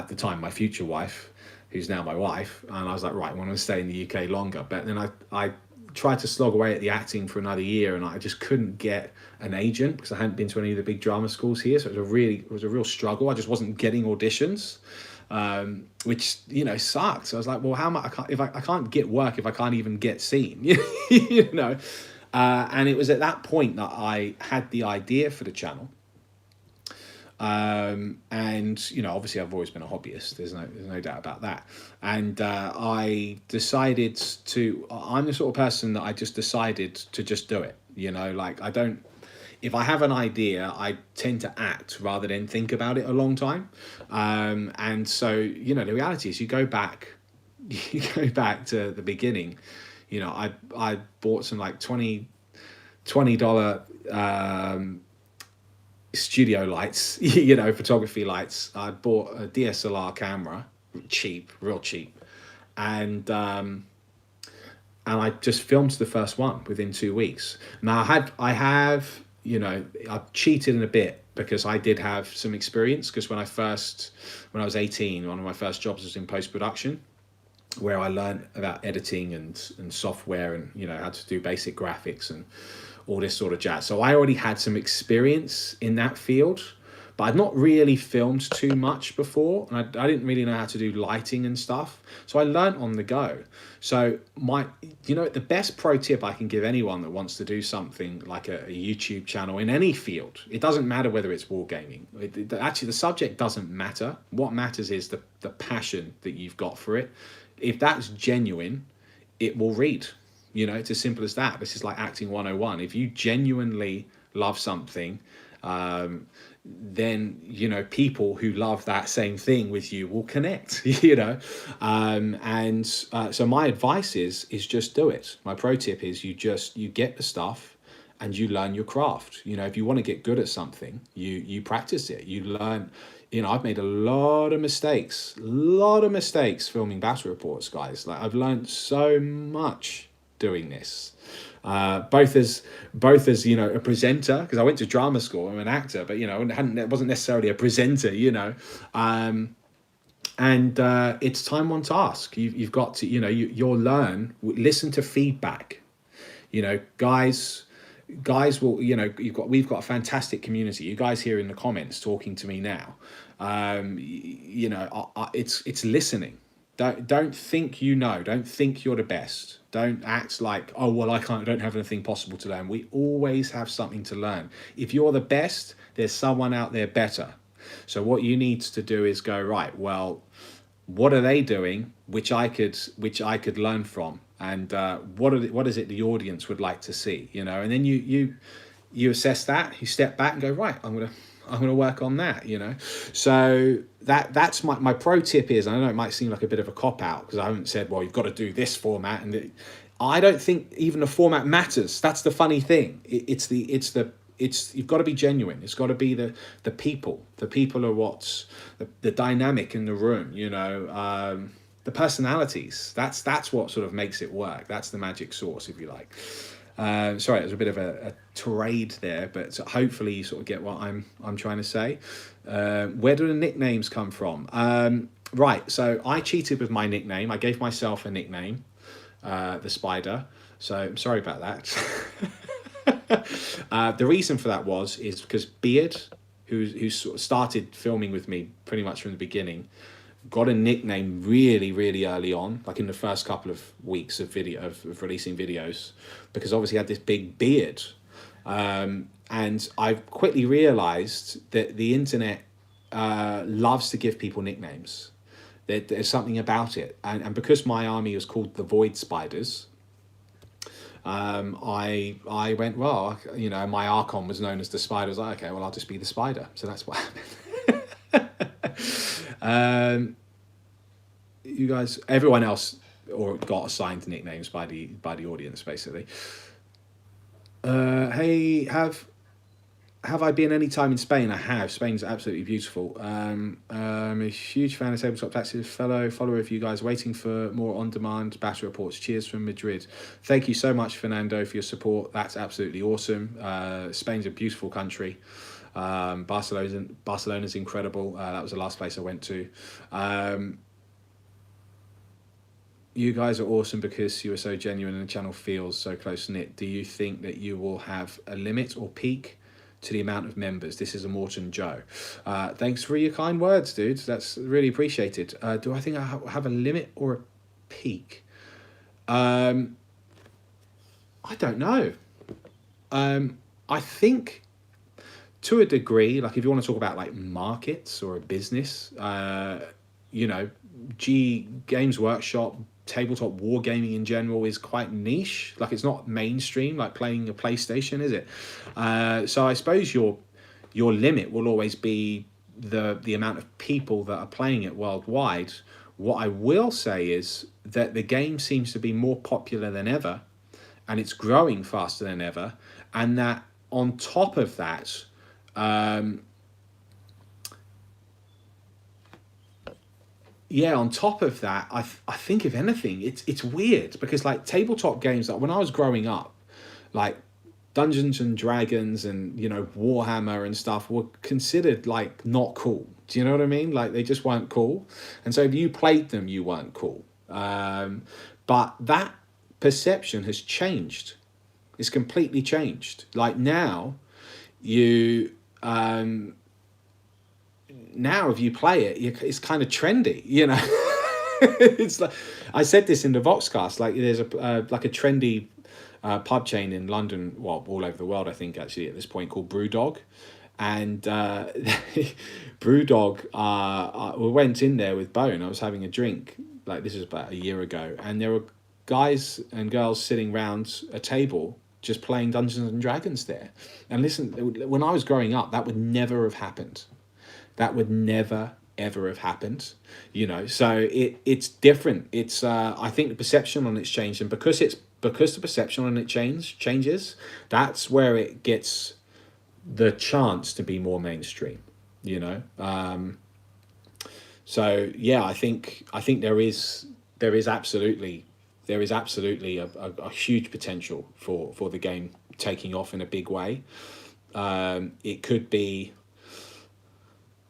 the time, my future wife, who's now my wife. And I was like, right, I want to stay in the UK longer. But then I tried to slog away at the acting for another year, and I just couldn't get an agent because I hadn't been to any of the big drama schools here. So it was a real struggle. I just wasn't getting auditions, which, you know, sucked. So I was like, well, how am I can't get work if I can't even get seen, you know? And it was at that point that I had the idea for the channel. And you know, obviously I've always been a hobbyist, there's no doubt about that, and I decided I'm the sort of person that I just decided to just do it, you know, like if I have an idea, I tend to act rather than think about it a long time, and so, you know, the reality is you go back to the beginning. You know, I bought some like $20 studio lights, you know, photography lights. I bought a DSLR camera, real cheap, and I just filmed the first one within 2 weeks. Now I have, you know, I've cheated in a bit because I did have some experience, because when I was 18, one of my first jobs was in post-production, where I learned about editing and software, and, you know, how to do basic graphics and all this sort of jazz. So I already had some experience in that field, but I'd not really filmed too much before, and I didn't really know how to do lighting and stuff. So I learned on the go. So you know, the best pro tip I can give anyone that wants to do something like a YouTube channel in any field, it doesn't matter whether it's wargaming. Actually, the subject doesn't matter. What matters is the passion that you've got for it. If that's genuine, it will read. You know, it's as simple as that. This is like acting 101. If you genuinely love something, then, you know, people who love that same thing with you will connect, you know. So my advice is just do it. My pro tip is you get the stuff and you learn your craft. You know, if you want to get good at something, you practice it. You learn. You know, I've made a lot of mistakes filming battle reports, guys. Like, I've learned so much doing this, both as you know, a presenter, because I went to drama school. I'm an actor, but, you know, wasn't necessarily a presenter, you know, And it's time one task. You've got to, you'll learn, listen to feedback. Guys will, we've got a fantastic community. You guys here in the comments talking to me now. It's listening. Don't think don't think you're the best. Don't act like, oh well, I don't have anything possible to learn. We always have something to learn. If you're the best, there's someone out there better. So what you need to do is go, right, well, what are they doing which I could learn from, and what is it the audience would like to see, and then you assess that, you step back and go, right, I'm gonna work on that, so that's my pro tip is, I know it might seem like a bit of a cop out because I haven't said, well, you've got to do this format, and I don't think even the format matters. That's the funny thing. It's you've got to be genuine. It's got to be the people. The people are what's the dynamic in the room. The personalities. That's what sort of makes it work. That's the magic sauce, if you like. Sorry, it was a bit of a tirade there, but hopefully you sort of get what I'm trying to say. Where do the nicknames come from? Right. So I cheated with my nickname. I gave myself a nickname, the Spider. So I'm sorry about that. The reason for that is because Beard, who sort of started filming with me pretty much from the beginning, got a nickname really, really early on, like in the first couple of weeks of releasing videos, because obviously he had this big beard. And I quickly realized that the internet loves to give people nicknames. There's something about it. And because my army was called the Void Spiders, I went, well, my Archon was known as the Spider. I was like, okay, well, I'll just be the Spider. So that's what happened. You guys, everyone else got assigned nicknames by the audience, basically. Hey, have I been any time in Spain? I have. Spain's absolutely beautiful. I'm a huge fan of Tabletop Taxis, follower of you guys, waiting for more on-demand battle reports. Cheers from Madrid. Thank you so much, Fernando, for your support. That's absolutely awesome. Spain's a beautiful country. Barcelona's incredible. That was the last place I went to. You guys are awesome because you are so genuine and the channel feels so close-knit. Do you think that you will have a limit or peak to the amount of members? This is a Morton Joe. Thanks for your kind words, dudes. That's really appreciated. Do I think I have a limit or a peak? I don't know. I think to a degree, like if you want to talk about like markets or a business, Games Workshop, tabletop wargaming in general is quite niche. Like it's not mainstream like playing a PlayStation, is it? So I suppose your limit will always be the amount of people that are playing it worldwide. What I will say is that the game seems to be more popular than ever, and it's growing faster than ever, and that on top of that, on top of that, I think if anything, it's weird because like tabletop games, like when I was growing up, like Dungeons and Dragons and Warhammer and stuff were considered like not cool. Do you know what I mean? Like they just weren't cool, and so if you played them, you weren't cool. But that perception has changed. It's completely changed. Like now, now if you play it, it's kind of trendy, It's like I said this in the Voxcast, like there's a trendy pub chain in London, well, all over the world, I think actually at this point, called Brewdog, and Brewdog, we went in there with Bo and I was having a drink, like this is about a year ago, and there were guys and girls sitting around a table just playing Dungeons and Dragons there. And listen, when I was growing up, that would never have happened. That would never ever have happened, so it's different. It's I think the perception on it's changed, and because the perception on it changes, that's where it gets the chance to be more mainstream, so yeah, I think there is absolutely a huge potential for the game taking off in a big way. It could be,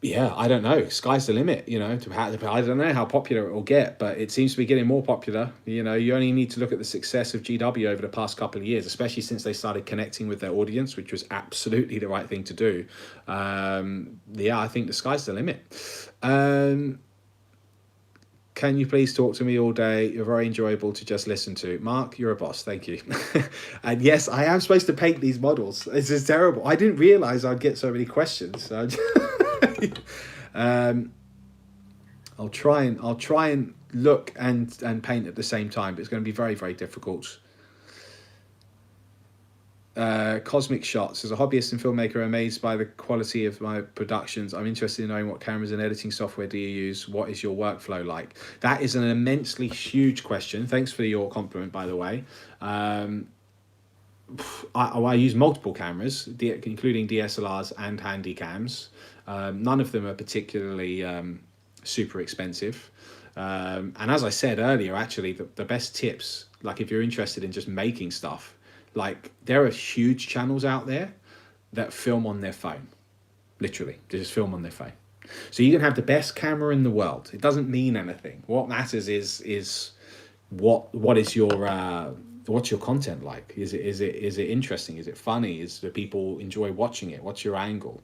Yeah, I don't know. Sky's the limit, you know. I don't know how popular it will get, but it seems to be getting more popular. You know, you only need to look at the success of GW over the past couple of years, especially since they started connecting with their audience, which was absolutely the right thing to do. Yeah, I think the sky's the limit. Um, can you please talk to me all day? You're very enjoyable to just listen to. Mark, you're a boss. Thank you. And yes, I am supposed to paint these models. This is terrible. I didn't realize I'd get so many questions. um, I'll try and look and paint at the same time, but it's going to be very, very difficult. Cosmic Shots. As a hobbyist and filmmaker, I'm amazed by the quality of my productions. I'm interested in knowing what cameras and editing software do you use? What is your workflow like? That is an immensely huge question. Thanks for your compliment, by the way. I use multiple cameras, including DSLRs and handy cams. None of them are particularly super expensive. And as I said earlier, actually, the best tips, like if you're interested in just making stuff, like there are huge channels out there that film on their phone. Literally, they just film on their phone. So you can have the best camera in the world. It doesn't mean anything. What matters is what is your what's your content like? Is it interesting? Is it funny? Do people enjoy watching it? What's your angle?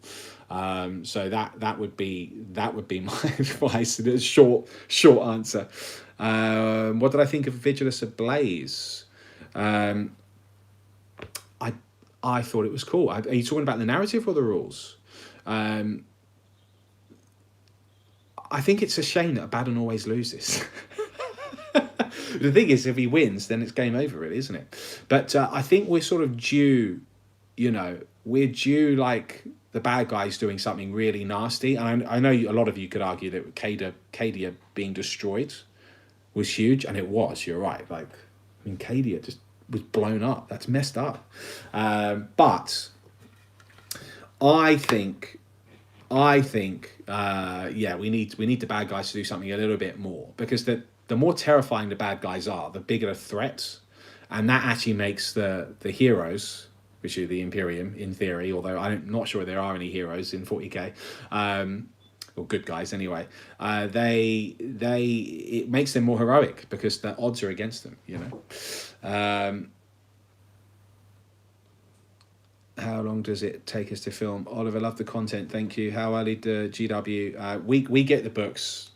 So that would be my advice. It's short answer. What did I think of Vigilus Ablaze? I thought it was cool. Are you talking about the narrative or the rules? I think it's a shame that Abaddon always loses. The thing is, if he wins, then it's game over, really, isn't it? But I think we're sort of due, you know, we're due like the bad guys doing something really nasty. And I know a lot of you could argue that Cadia being destroyed was huge, and it was. You're right. Like, I mean, Cadia just was blown up. That's messed up. But I think, yeah, we need the bad guys to do something a little bit more, because the more terrifying the bad guys are, the bigger the threats, and that actually makes the heroes, which are the Imperium in theory, although I'm not sure there are any heroes in 40k, or good guys anyway. It makes them more heroic because the odds are against them, you know. How long does it take us to film? Oliver, love the content. Thank you. How early do GW? We get the books.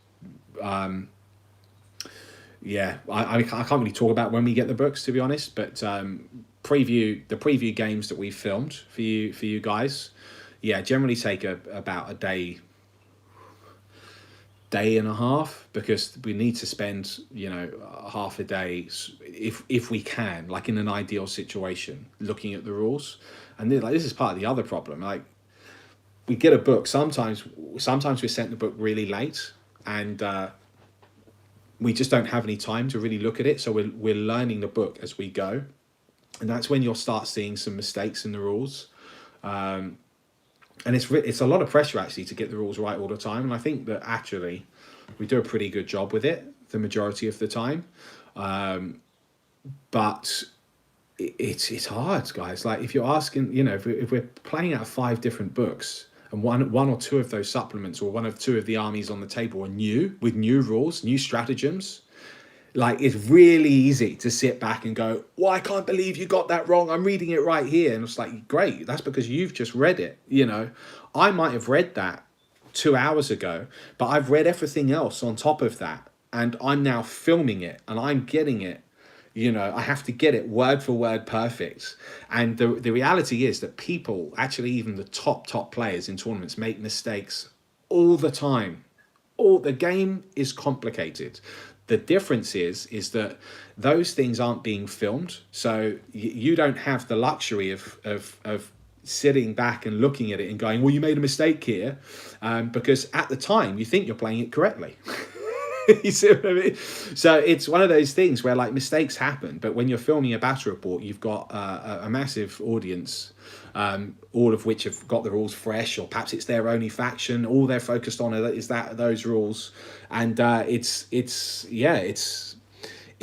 Yeah, I can't really talk about when we get the books, to be honest. But the preview games that we filmed for you guys, yeah, generally take about a day and a half, because we need to spend, you know, half a day if we can, like in an ideal situation, looking at the rules. And then, like, this is part of the other problem. Like, we get a book. Sometimes we're sent the book really late, and we just don't have any time to really look at it. So we're learning the book as we go, and that's when you'll start seeing some mistakes in the rules. And it's a lot of pressure actually to get the rules right all the time. And I think that actually we do a pretty good job with it the majority of the time. But it's hard, guys. Like, if you're asking, you know, if we're playing out 5 different books, and one or two of those supplements, or one of 2 of the armies on the table are new, with new rules, new stratagems, like, it's really easy to sit back and go, well, I can't believe you got that wrong. I'm reading it right here. And it's like, great, that's because you've just read it. You know, I might have read that 2 hours ago, but I've read everything else on top of that. And I'm now filming it, and I'm getting it. You know, I have to get it word for word perfect. And the reality is that people, actually even the top players in tournaments, make mistakes all the time. The game is complicated. The difference is that those things aren't being filmed. So you don't have the luxury of sitting back and looking at it and going, well, you made a mistake here. Because at the time you think you're playing it correctly. You see what I mean? So it's one of those things where, like, mistakes happen, but when you're filming a battle report, you've got a massive audience, all of which have got the rules fresh, or perhaps it's their only faction. All they're focused on is those rules, and it's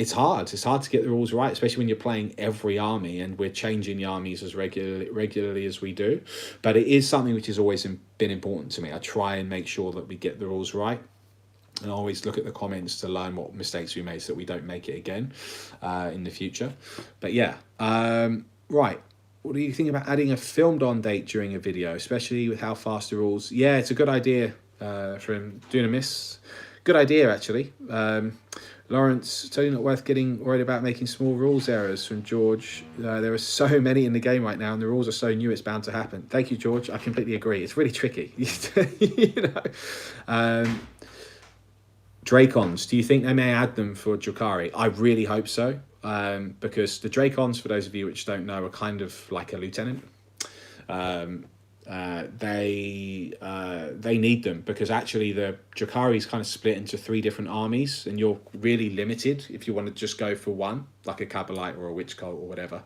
it's hard. It's hard to get the rules right, especially when you're playing every army, and we're changing the armies as regularly as we do. But it is something which has always been important to me. I try and make sure that we get the rules right, and I always look at the comments to learn what mistakes we made so that we don't make it again in the future. But yeah, right. What do you think about adding a filmed on date during a video, especially with how fast the rules? Yeah, it's a good idea from doing a miss. Good idea, actually. Lawrence, totally not worth getting worried about making small rules errors from George. There are so many in the game right now, and the rules are so new, it's bound to happen. Thank you, George. I completely agree. It's really tricky. You know. Dracons, do you think they may add them for Drukhari? I really hope so, because the Dracons, for those of you which don't know, are kind of like a lieutenant. They need them because actually the Drukhari is kind of split into 3 different armies, and you're really limited if you want to just go for one, like a Kabbalite or a Witch Cult or whatever.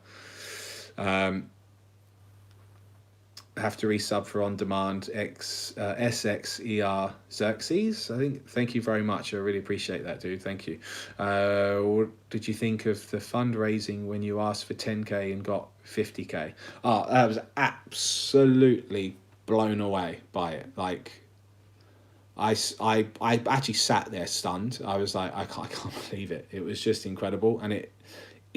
Have to resub for on demand SXER Xerxes. I think. Thank you very much. I really appreciate that, dude. Thank you. What did you think of the fundraising when you asked for 10k and got 50k? Oh, I was absolutely blown away by it. Like, I actually sat there stunned. I was like, I can't believe it. It was just incredible, and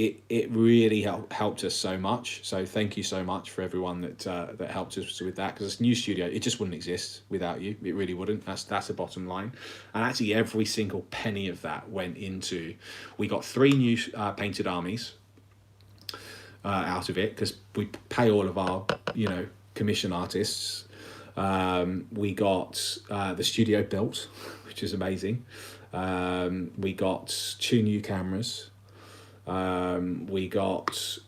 it really helped us so much. So thank you so much for everyone that helped us with that, because this new studio, it just wouldn't exist without you. It really wouldn't. That's a bottom line. And actually every single penny of that went into, we got 3 new painted armies out of it, because we pay all of our commission artists. We got the studio built, which is amazing. We got 2 new cameras. We got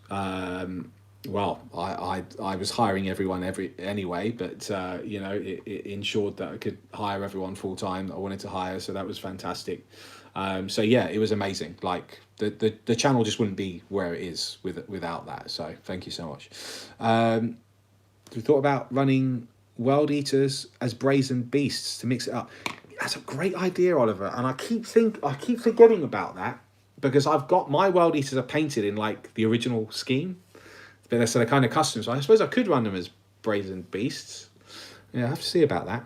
well, I was hiring everyone anyway, but it ensured that I could hire everyone full time that I wanted to hire, so that was fantastic. So yeah, it was amazing. Like the channel just wouldn't be where it is without that. So thank you so much. We thought about running World Eaters as brazen beasts to mix it up. That's a great idea, Oliver, and I keep forgetting about that, because I've got my World Eaters are painted in like the original scheme, but they're kind of custom. So I suppose I could run them as brazen beasts. Yeah, I have to see about that.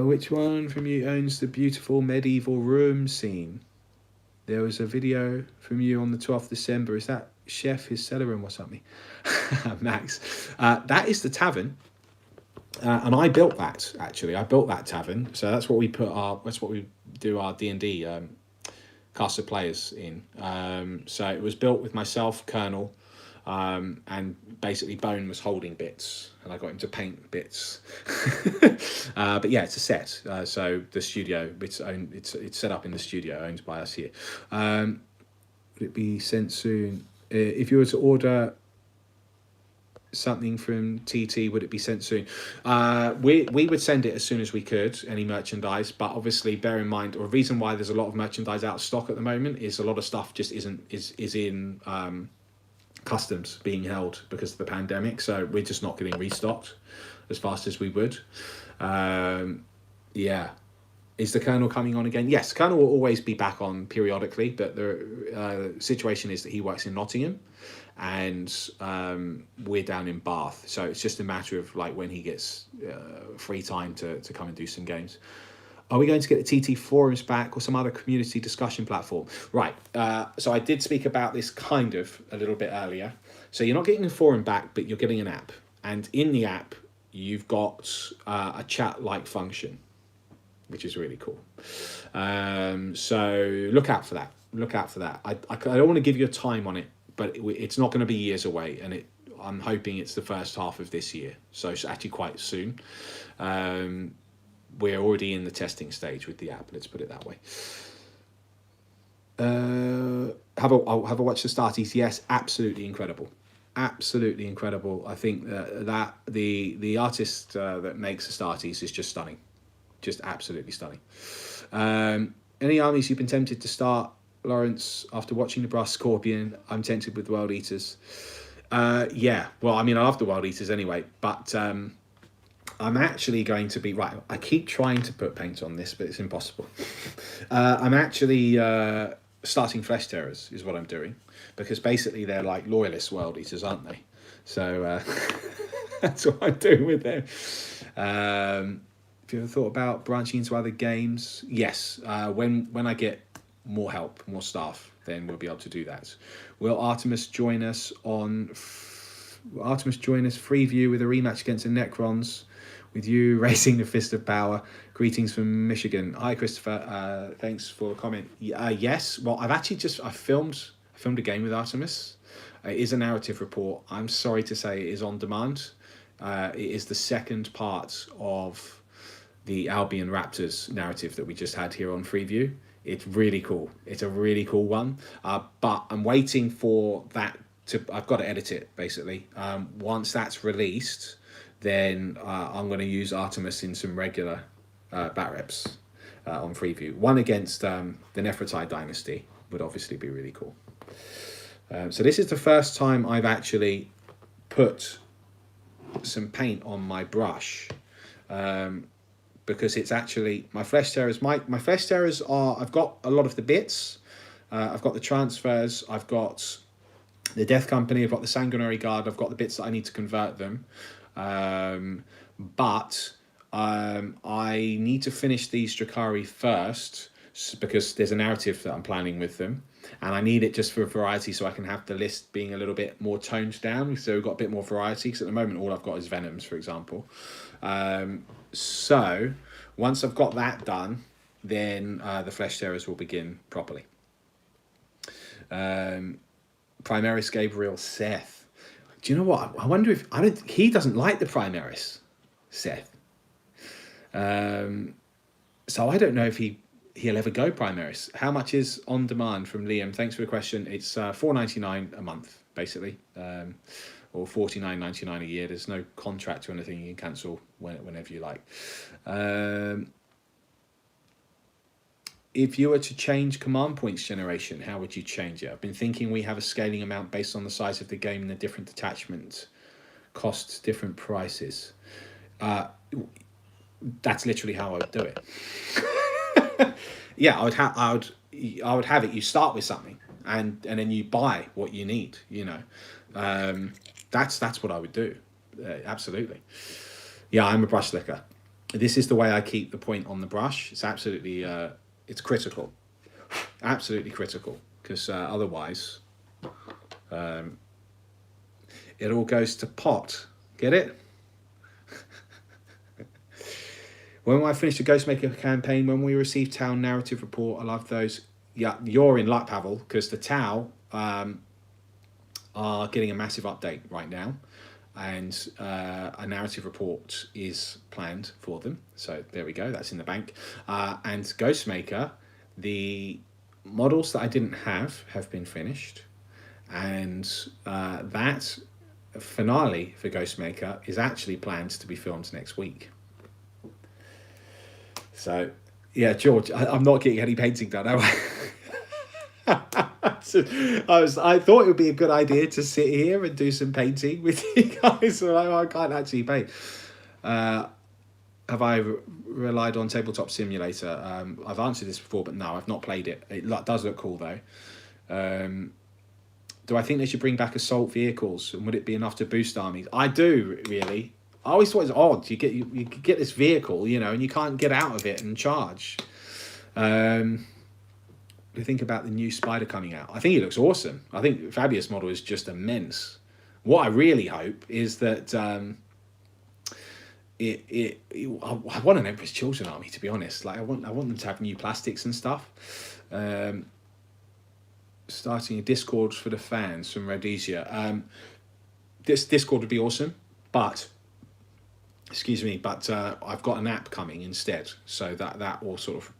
Which one from you owns the beautiful medieval room scene? There was a video from you on the 12th December. Is that Chef, his cellar room or something? Max. That is the tavern. And I built that, actually. I built that tavern. So that's what we do our D&D cast of players in. So it was built with myself, Colonel, and basically Bone was holding bits, and I got him to paint bits. But yeah, it's a set. So the studio, it's set up in the studio, owned by us here. Would it be sent soon? If you were to order something from TT, would it be sent soon? We would send it as soon as we could, any merchandise, but obviously bear in mind, or a reason why there's a lot of merchandise out of stock at the moment is a lot of stuff just is in customs being held because of the pandemic, so we're just not getting restocked as fast as we would. Yeah. Is the Colonel coming on again? Yes, Colonel will always be back on periodically, but the situation is that he works in Nottingham, and we're down in Bath, so it's just a matter of like when he gets free time to come and do some games. Are we going to get the TT forums back or some other community discussion platform? Right, so I did speak about this kind of a little bit earlier. So you're not getting a forum back, but you're getting an app, and in the app you've got a chat-like function, which is really cool. So look out for that. I don't want to give you a time on it, but it's not going to be years away, and I'm hoping it's the first half of this year, so it's actually quite soon. We're already in the testing stage with the app, let's put it that way. Have a watch the Starties? Yes, absolutely incredible. Absolutely incredible. I think that the artist that makes the Starties is just stunning. Just absolutely stunning. Any armies you've been tempted to start, Lawrence, after watching the Brass Scorpion? I'm tempted with World Eaters. Yeah, well, I mean, I love the World Eaters anyway, but I'm actually going to be... Right, I keep trying to put paint on this, but it's impossible. I'm actually starting flesh terrors is what I'm doing, because basically they're like loyalist world eaters, aren't they? So that's what I'm doing with them. Have you ever thought about branching into other games? Yes. When I get more help, more staff, then we'll be able to do that. Will Artemis join us free view with a rematch against the Necrons, with you raising the fist of power? Greetings from Michigan. Hi, Christopher. Thanks for the comment. Yes. Well, I filmed a game with Artemis. It is a narrative report. I'm sorry to say it is on demand. It is the second part of the Albion Raptors narrative that we just had here on Freeview. It's really cool. It's a really cool one. But I'm waiting for that I've got to edit it, basically. Once that's released, then I'm going to use Artemis in some regular bat reps on Freeview. One against the Nefertiti dynasty would obviously be really cool. So this is the first time I've actually put some paint on my brush, because it's actually my flesh terrors. My flesh terrors are, I've got a lot of the bits. I've got the transfers. I've got the Death Company. I've got the Sanguinary Guard. I've got the bits that I need to convert them. But I need to finish these Drakari first, because there's a narrative that I'm planning with them, and I need it just for variety, so I can have the list being a little bit more toned down, so we've got a bit more variety, because at the moment all I've got is Venoms, for example. So once I've got that done, then the Flesh Terrors will begin properly. Primaris Gabriel Seth. Do you know what? I wonder if he doesn't like the Primaris, Seth. So I don't know if he'll ever go Primaris. How much is on demand from Liam? Thanks for the question. It's $4.99 a month, basically, or $49.99 a year. There's no contract or anything. You can cancel whenever you like. If you were to change command points generation, how would you change it? I've been thinking we have a scaling amount based on the size of the game and the different detachment costs different prices. That's literally how I would do it. Yeah, I would have it. You start with something, and then you buy what you need. You know, that's what I would do. Absolutely. Yeah, I'm a brush slicker. This is the way I keep the point on the brush. It's absolutely it's critical, absolutely critical, because otherwise, it all goes to pot. Get it? When I finish the Ghostmaker campaign, when we receive Tau narrative report, I love those. Yeah, you're in luck, Pavel, because the Tau are getting a massive update right now, and a narrative report is planned for them. So there we go, that's in the bank. And Ghostmaker, the models that I didn't have been finished, and that finale for Ghostmaker is actually planned to be filmed next week. So, yeah, George, I'm not getting any painting done, am I? I thought it would be a good idea to sit here and do some painting with you guys. So I can't actually paint. Have I relied on Tabletop Simulator? I've answered this before, but no, I've not played it. It does look cool, though. Do I think they should bring back assault vehicles? And would it be enough to boost armies? I do, really. I always thought it was odd. You get this vehicle, you know, and you can't get out of it and charge. What do you think about the new Spider coming out? I think he looks awesome. I think Fabius model is just immense. What I really hope is that I want an Emperor's Children army, to be honest. Like I want them to have new plastics and stuff. Starting a Discord for the fans from Rhodesia. This Discord would be awesome, but I've got an app coming instead, so that will sort of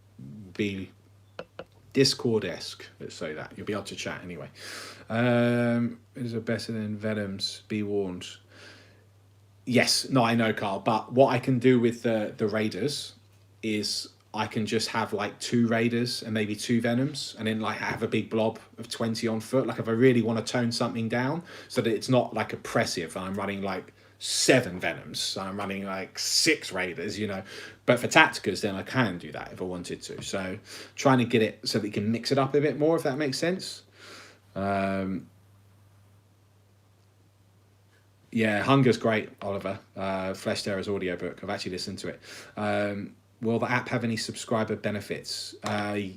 be Discord-esque. Let's say that you'll be able to chat anyway. Is it better than Venoms? Be warned. Yes, no, I know, Carl. But what I can do with the Raiders is I can just have like 2 Raiders and maybe 2 Venoms, and then like have a big blob of 20 on foot. Like if I really want to tone something down so that it's not like oppressive, and I'm running like 7 Venoms. So I'm running like 6 Raiders, you know. But for Tacticas, then I can do that if I wanted to. So trying to get it so that you can mix it up a bit more, if that makes sense. Yeah, Hunger's great, Oliver. Flesh Terror's audiobook. I've actually listened to it. Will the app have any subscriber benefits?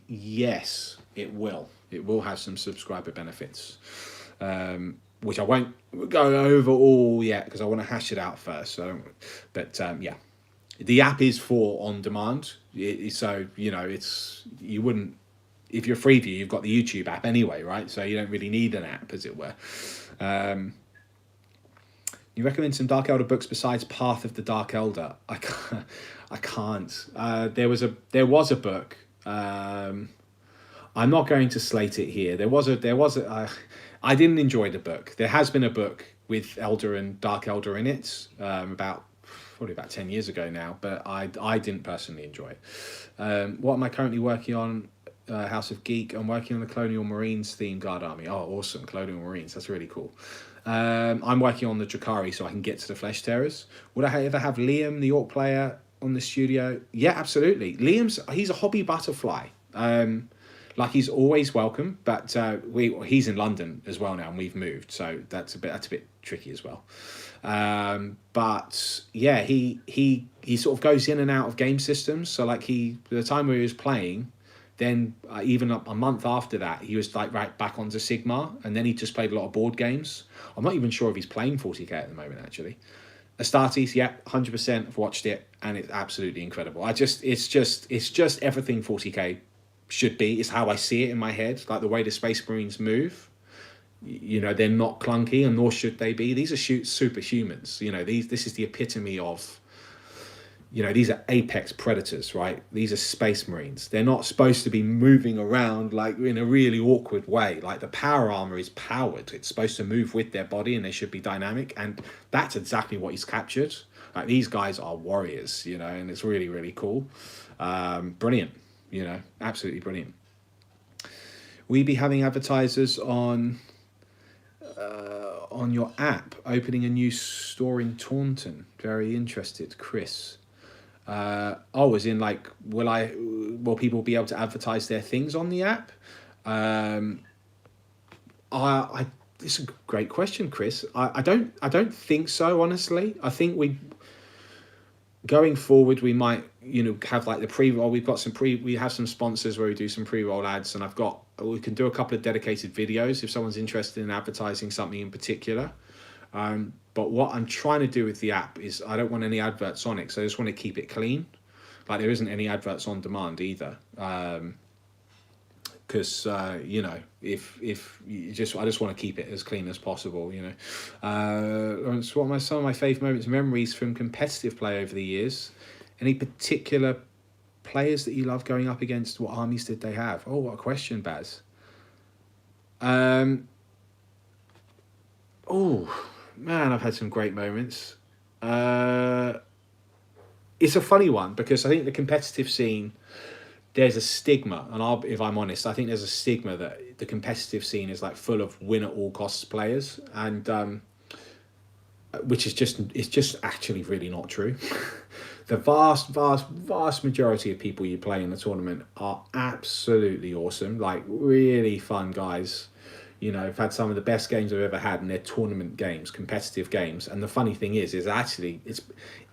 Yes, it will. It will have some subscriber benefits, which I won't go over all yet because I want to hash it out first. But yeah, the app is for on demand. So you know, you wouldn't, if you're Freeview, you've got the YouTube app anyway, right? So you don't really need an app, as it were. You recommend some Dark Elder books besides Path of the Dark Elder? I can't. There was a book. I'm not going to slate it here. I didn't enjoy the book. There has been a book with Elder and Dark Elder in it, probably about 10 years ago now, but I didn't personally enjoy it. What am I currently working on? House of Geek. I'm working on the Colonial Marines theme Guard Army. Oh, awesome. Colonial Marines. That's really cool. I'm working on the Drakari so I can get to the Flesh Terrors. Would I ever have Liam, the Orc player, on the studio? Yeah, absolutely. He's a hobby butterfly. Like, he's always welcome, but he's in London as well now, and we've moved, so that's a bit tricky as well. But yeah, he sort of goes in and out of game systems. So like the time where he was playing, then even a month after that, he was like right back onto Sigmar, and then he just played a lot of board games. I'm not even sure if he's playing 40k at the moment, actually. Astartes, yeah, 100%. I've watched it, and it's absolutely incredible. It's just everything 40k should be. It's how I see it in my head, like the way the Space Marines move. You know, they're not clunky, and nor should they be. These are superhumans. You know, this is the epitome of. You know, these are apex predators, right? These are Space Marines. They're not supposed to be moving around like in a really awkward way. Like, the power armor is powered. It's supposed to move with their body, and they should be dynamic. And that's exactly what he's captured. Like, these guys are warriors, you know, and it's really, really cool. Brilliant, you know, absolutely brilliant. Will you be having advertisers on your app, opening a new store in Taunton? Very interested, Chris. As in, like, will people be able to advertise their things on the app? It's a great question, Chris. I don't think so, honestly. I think going forward, we might, you know, have like the pre-roll. We have some sponsors where we do some pre-roll ads, and we can do a couple of dedicated videos if someone's interested in advertising something in particular. But what I'm trying to do with the app is I don't want any adverts on it, so I just want to keep it clean. Like, there isn't any adverts on demand either. Because you know, if you I just want to keep it as clean as possible, you know. Lawrence, what are some of my favourite moments, memories from competitive play over the years? Any particular players that you love going up against? What armies did they have? Oh, what a question, Baz. Oh man, I've had some great moments. It's a funny one because I think the competitive scene, there's a stigma, and if I'm honest, I think there's a stigma that the competitive scene is like full of win at all costs players, and which is just actually really not true. The vast majority of people you play in the tournament are absolutely awesome, like really fun guys. You know, I've had some of the best games I've ever had, and they're tournament games, competitive games. And the funny thing is actually, it's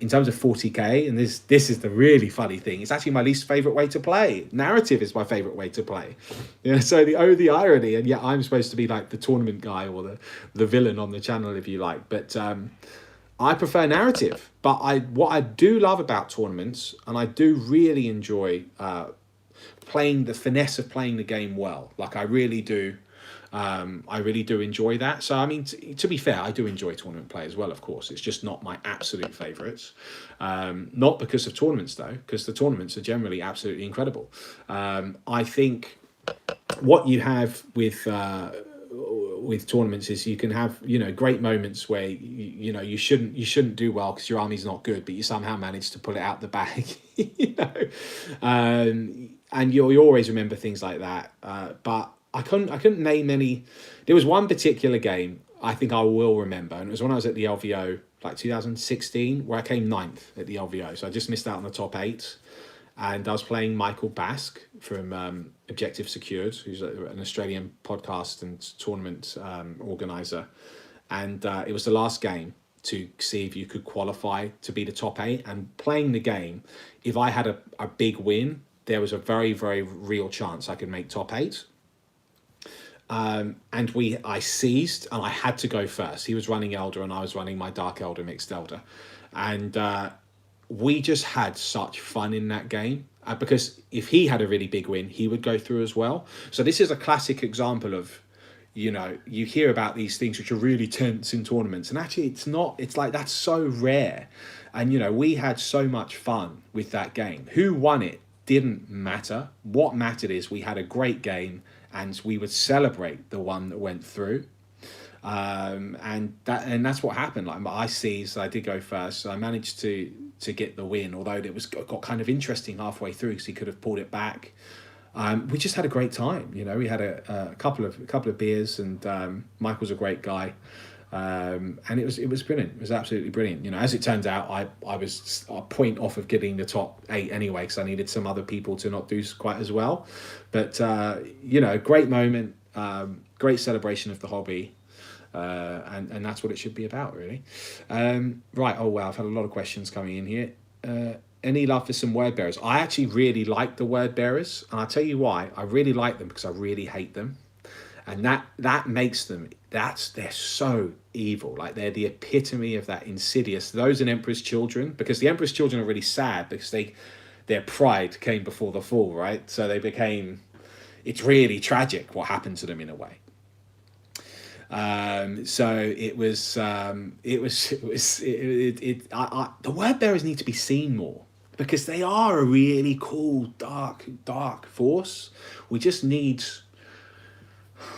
in terms of 40k, and this is the really funny thing. It's actually my least favorite way to play. Narrative is my favorite way to play. Yeah, so the irony, and yet I'm supposed to be like the tournament guy or the villain on the channel, if you like. But I prefer narrative. But what I do love about tournaments, and I do really enjoy playing the finesse of playing the game well. Like, I really do. I really do enjoy that. So, I mean, to be fair, I do enjoy tournament play as well, of course. It's just not my absolute favourites. Not because of tournaments, though, because the tournaments are generally absolutely incredible. I think what you have with tournaments is you can have, you know, great moments where you shouldn't do well because your army's not good, but you somehow manage to pull it out the bag. You know, and you always remember things like that. But I couldn't name any. There was one particular game. I think I will remember. And it was when I was at the LVO, like 2016, where I came ninth at the LVO. So I just missed out on the top 8. And I was playing Michael Bask from Objective Secured, who's an Australian podcast and tournament organizer. And it was the last game to see if you could qualify to be the top 8. And playing the game, if I had a big win, there was a very, very real chance I could make top 8. And I seized, and I had to go first. He was running Elder and I was running my Dark Elder Mixed Elder. And we just had such fun in that game, because if he had a really big win, he would go through as well. So this is a classic example of, you know, you hear about these things which are really tense in tournaments, and actually it's not. It's like, that's so rare. And, you know, we had so much fun with that game. Who won it didn't matter. What mattered is we had a great game, and we would celebrate the one that went through. And that's what happened. Like, I seized, I did go first, so I managed to get the win, although it got kind of interesting halfway through because he could have pulled it back. We just had a great time. You know, we had a couple of beers, and Michael's a great guy. And it was brilliant. It was absolutely brilliant. You know, as it turns out, I was a point off of getting the top 8 anyway, because I needed some other people to not do quite as well. But you know, great moment, great celebration of the hobby. And that's what it should be about, really. Right, oh wow, I've had a lot of questions coming in here. Any love for some word bearers? I actually really like the word bearers, and I'll tell you why. I really like them because I really hate them. And that makes them, they're so evil. Like, they're the epitome of that insidious. Those and Emperor's Children, because the Emperor's Children are really sad because their pride came before the fall, right? So it's really tragic what happened to them in a way. So the word bearers need to be seen more, because they are a really cool dark force. We just need,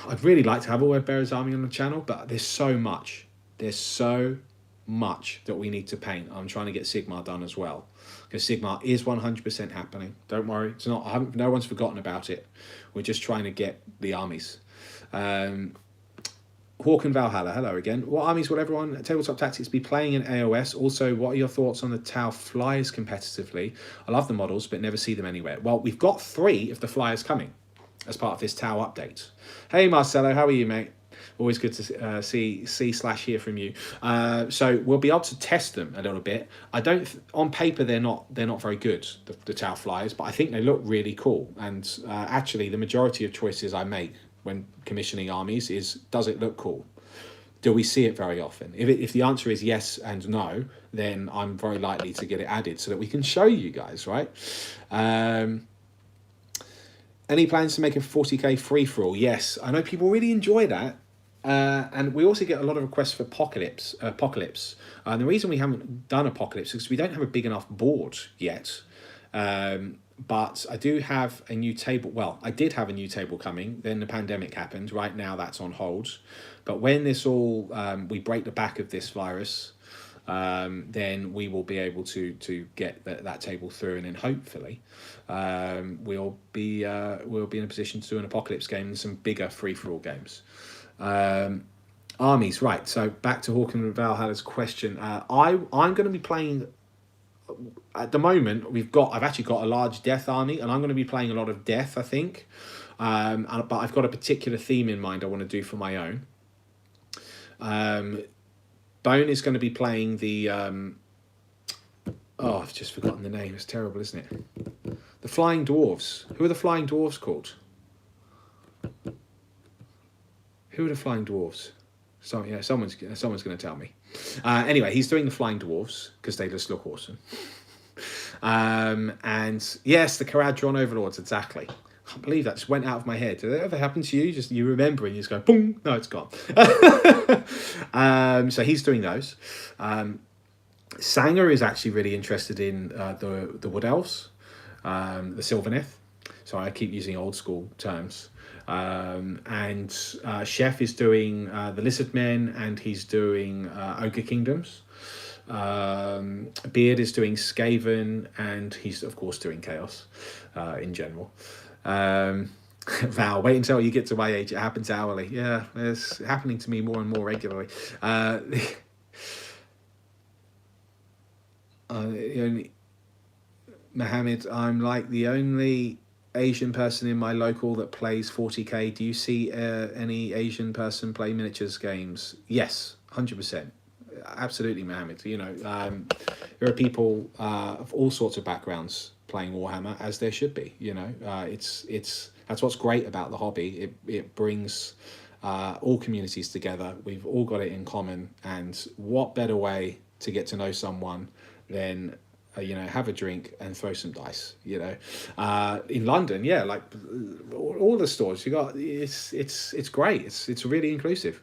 I'd really like to have a word bearers army on the channel, but there's so much that we need to paint. I'm trying to get Sigmar done as well, because Sigmar is 100% happening. Don't worry, it's not. No one's forgotten about it. We're just trying to get the armies. Hawk and Valhalla, hello again. What armies will everyone at Tabletop Tactics be playing in AOS? Also, what are your thoughts on the Tau Flyers competitively? I love the models, but never see them anywhere. Well, we've got 3 of the Flyers coming as part of this Tau update. Hey, Marcelo, how are you, mate? Always good to see/hear from you. So we'll be able to test them a little bit. I don't, on paper, they're not very good, the Tau Flyers, but I think they look really cool. And actually, the majority of choices I make when commissioning armies is, does it look cool? Do we see it very often? If the answer is yes and no, then I'm very likely to get it added so that we can show you guys, right? Any plans to make a 40k free-for-all? Yes, I know people really enjoy that. And we also get a lot of requests for Apocalypse. And the reason we haven't done Apocalypse is because we don't have a big enough board yet. But I do have a new table. Well, I did have a new table coming. Then the pandemic happened. Right now, that's on hold. But when this all, we break the back of this virus, then we will be able to get that table through, and then hopefully we'll be in a position to do an Apocalypse game and some bigger free-for-all games. Armies, right? So back to Hawk and Valhalla's question. I'm going to be playing. At the moment, I've actually got a large death army, and I'm going to be playing a lot of death, I think. But I've got a particular theme in mind I want to do for my own. Bone is going to be playing the... I've just forgotten the name. It's terrible, isn't it? The Flying Dwarves. Who are the Flying Dwarves called? Who are the Flying Dwarves? So, yeah, someone's going to tell me. Anyway, he's doing the Flying Dwarves because they just look awesome. And yes, the Caradron Overlords, exactly. I can't believe that just went out of my head. Did that ever happen to you? Just you remember and you just go, boom, no, it's gone. So he's doing those. Sanger is actually really interested in the Wood Elves, the Sylvaneth. Sorry, I keep using old school terms. And Chef is doing the Lizard Men, and he's doing Ogre Kingdoms. Beard is doing Skaven, and he's of course doing Chaos in general. Val, wait until you get to my age. It happens hourly. Yeah, it's happening to me more and more regularly. The only Mohammed, I'm like the only Asian person in my local that plays 40k. Do you see any Asian person play miniatures games? Yes, 100%. Absolutely, Mohammed. There are people of all sorts of backgrounds playing Warhammer, as there should be. It's that's what's great about the hobby. It brings all communities together. We've all got it in common, and what better way to get to know someone than have a drink and throw some dice. In London, yeah, like all the stores you got, it's great. It's really inclusive.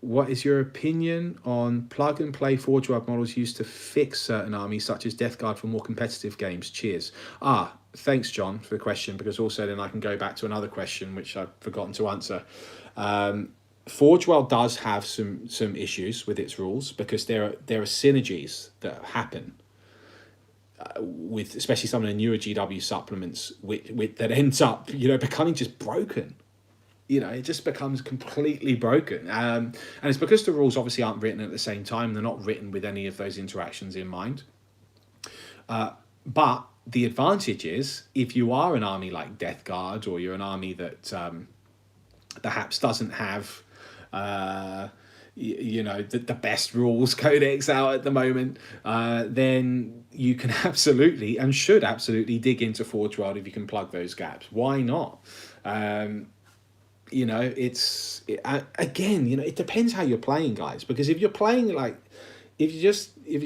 What is your opinion on plug and play Forge World models used to fix certain armies, such as Death Guard, for more competitive games? Cheers. Thanks, John, for the question, because also then I can go back to another question which I've forgotten to answer. Forge World does have some issues with its rules, because there are synergies that happen with especially some of the newer GW supplements with that ends up becoming just broken. It just becomes completely broken. And it's because the rules obviously aren't written at the same time. They're not written with any of those interactions in mind. But the advantage is, if you are an army like Death Guard, or you're an army that perhaps doesn't have the best rules codex out at the moment, then you can absolutely and should absolutely dig into Forge World if you can plug those gaps. Why not? It depends how you're playing, guys, because if you're playing if you're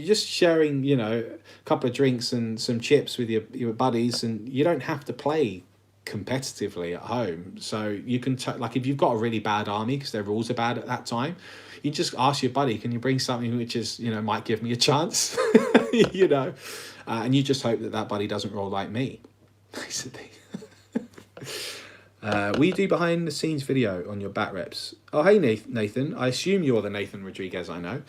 just sharing a couple of drinks and some chips with your buddies, and you don't have to play competitively at home, so you can if you've got a really bad army because their rules are bad at that time, you just ask your buddy, can you bring something which is might give me a chance. And you just hope that buddy doesn't roll like me, basically. We do behind the scenes video on your bat reps. Oh, hey, Nathan. I assume you're the Nathan Rodriguez I know.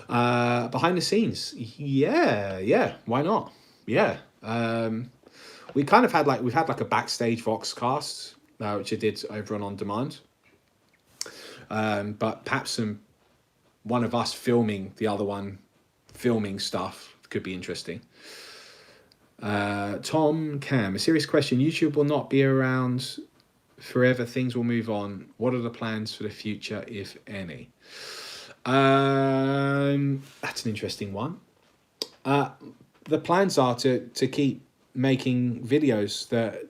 Behind the scenes. Yeah. Why not? Yeah. We kind of had we've had a backstage Vox cast, which I did over on demand. But perhaps one of us filming the other one, filming stuff could be interesting. Tom Cam, a serious question. YouTube will not be around forever, things will move on. What are the plans for the future, if any? That's an interesting one. The plans are to keep making videos that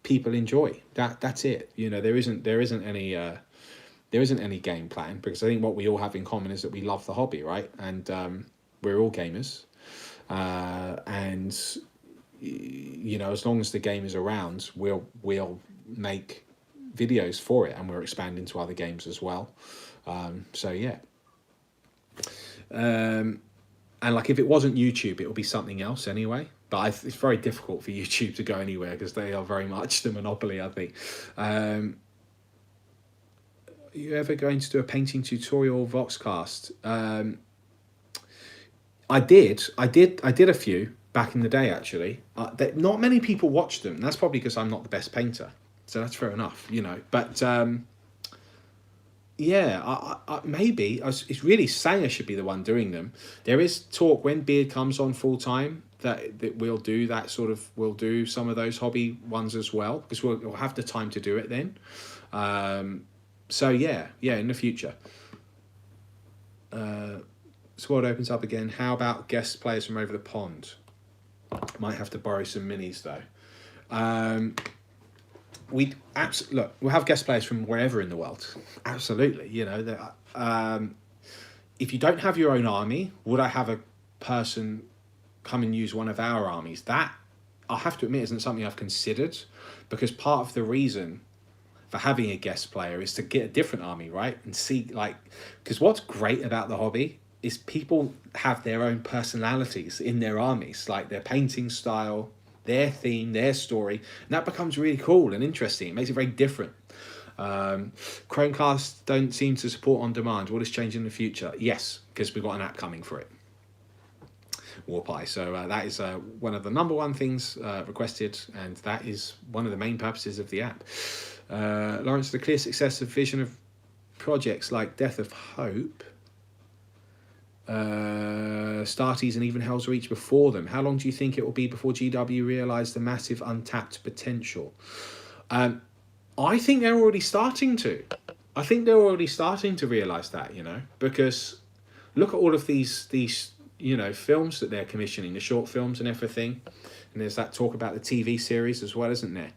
people enjoy. That's it. There isn't any game plan, because I think what we all have in common is that we love the hobby, right? And we're all gamers, and as long as the game is around, we'll make videos for it, and we're expanding to other games as well. So yeah. And if it wasn't YouTube, it would be something else anyway. But it's very difficult for YouTube to go anywhere, because they are very much the monopoly, I think. Are you ever going to do a painting tutorial Voxcast? I did a few back in the day, actually. Not many people watched them. That's probably because I'm not the best painter, so that's fair enough, But maybe it's really Sanger should be the one doing them. There is talk when Beard comes on full time that we'll do that sort of. We'll do some of those hobby ones as well, because we'll have the time to do it then. So yeah, in the future. Squad opens up again. How about guest players from over the pond? Might have to borrow some minis though. We'll have guest players from wherever in the world. Absolutely, if you don't have your own army, would I have a person come and use one of our armies? That, I have to admit, isn't something I've considered, because part of the reason for having a guest player is to get a different army, right? And see, because what's great about the hobby is people have their own personalities in their armies, like their painting style, their theme, their story, and that becomes really cool and interesting. It makes it very different. Chromecast don't seem to support on demand. Will this change in the future? Yes, because we've got an app coming for it. Warpie. So that is one of the number one things requested, and that is one of the main purposes of the app. Lawrence, the clear success of vision of projects like Death of Hope, Starties and even Hell's Reach before them. How long do you think it will be before GW realise the massive untapped potential? I think they're already starting to. I think they're already starting to realise that, you know, because look at all of these you know, films that they're commissioning, the short films and everything, and there's that talk about the TV series as well, isn't there?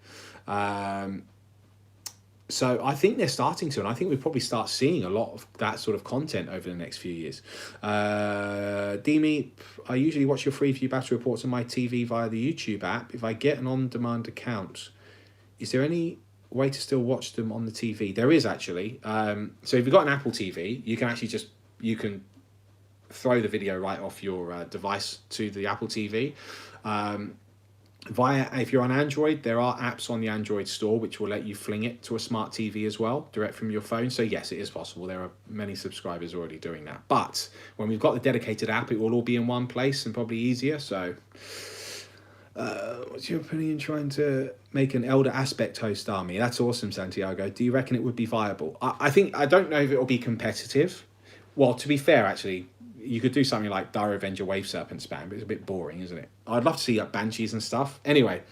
So I think they're starting to, and I think we'll probably start seeing a lot of that sort of content over the next few years. Demi, I usually watch your free view battle reports on my TV via the YouTube app. If I get an on-demand account, is there any way to still watch them on the TV? There is actually. So if you've got an Apple TV, you can actually you can throw the video right off your device to the Apple TV. If you're on Android, there are apps on the Android store which will let you fling it to a smart TV as well, direct from your phone. So yes, it is possible. There are many subscribers already doing that. But when we've got the dedicated app, it will all be in one place and probably easier. So what's your opinion trying to make an Elder Aspect host army? That's awesome, Santiago. Do you reckon it would be viable? I don't know if it will be competitive. Well, to be fair, actually, you could do something like Dire Avenger Wave Serpent spam, but it's a bit boring, isn't it? I'd love to see Banshees and stuff. Anyway,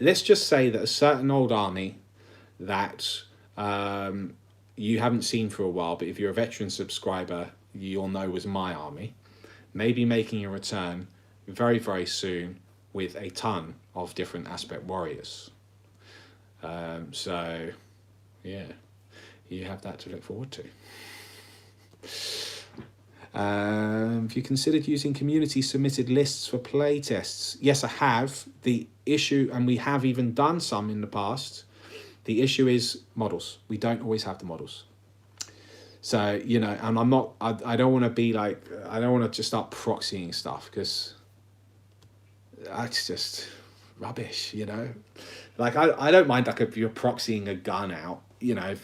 let's just say that a certain old army that you haven't seen for a while, but if you're a veteran subscriber, you'll know was my army, maybe making a return very, very soon with a ton of different aspect warriors. So, yeah, you have that to look forward to. Have you considered using community submitted lists for play tests? Yes, I have. The issue, and we have even done some in the past, the issue is models. We don't always have the models. So, you know, and I don't want to be like, I don't want to just start proxying stuff, because that's just rubbish, you know. Like, I don't mind, like, if you're proxying a gun out, you know,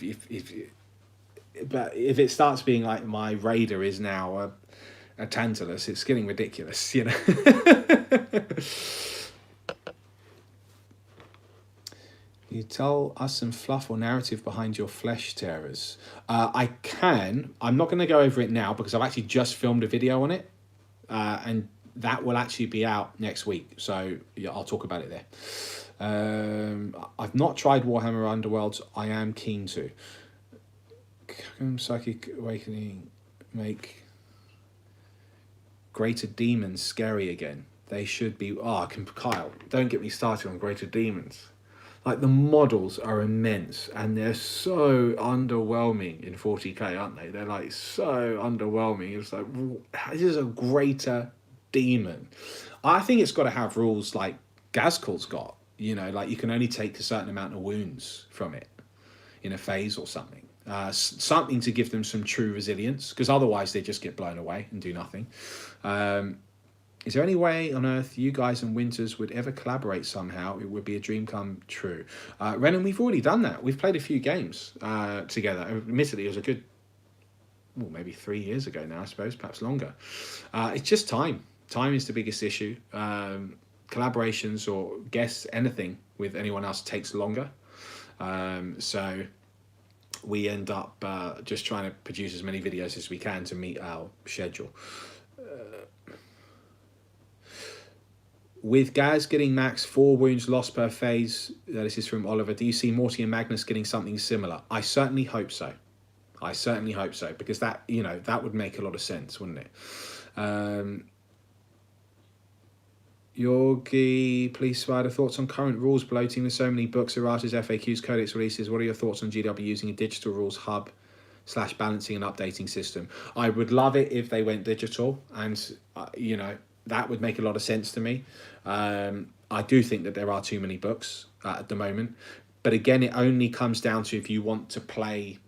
but if it starts being like my raider is now a Tantalus, it's getting ridiculous, you know. You tell us some fluff or narrative behind your flesh terrors. I can. I'm not going to go over it now because I've actually just filmed a video on it, and that will actually be out next week. So yeah, I'll talk about it there. I've not tried Warhammer Underworlds. I am keen to. Psychic Awakening make greater demons scary again. They should be. Kyle, don't get me started on greater demons. Like, the models are immense and they're so underwhelming in 40k, aren't they? They're like so underwhelming. It's like, this is a greater demon. I think it's got to have rules like Gazkul's got. You know, like you can only take a certain amount of wounds from it in a phase or something. Something to give them some true resilience, because otherwise they just get blown away and do nothing. Is there any way on earth you guys and Winters would ever collaborate somehow? It would be a dream come true. Renan, we've already done that. We've played a few games together. Admittedly, it was a good, maybe 3 years ago now, I suppose, perhaps longer. It's just time. Time is the biggest issue. Collaborations or guests, anything with anyone else takes longer. So we end up just trying to produce as many videos as we can to meet our schedule. With Gaz getting max 4 wounds lost per phase, this is from Oliver, do you see Morty and Magnus getting something similar? I certainly hope so. I certainly hope so, because that, you know, that would make a lot of sense, wouldn't it? Yorgi, please provide thoughts on current rules bloating with so many books, erratas, FAQs, codex releases. What are your thoughts on GW using a digital rules hub / balancing and updating system? I would love it if they went digital, and you know, that would make a lot of sense to me. I do think that there are too many books at the moment, but again, it only comes down to if you want to play,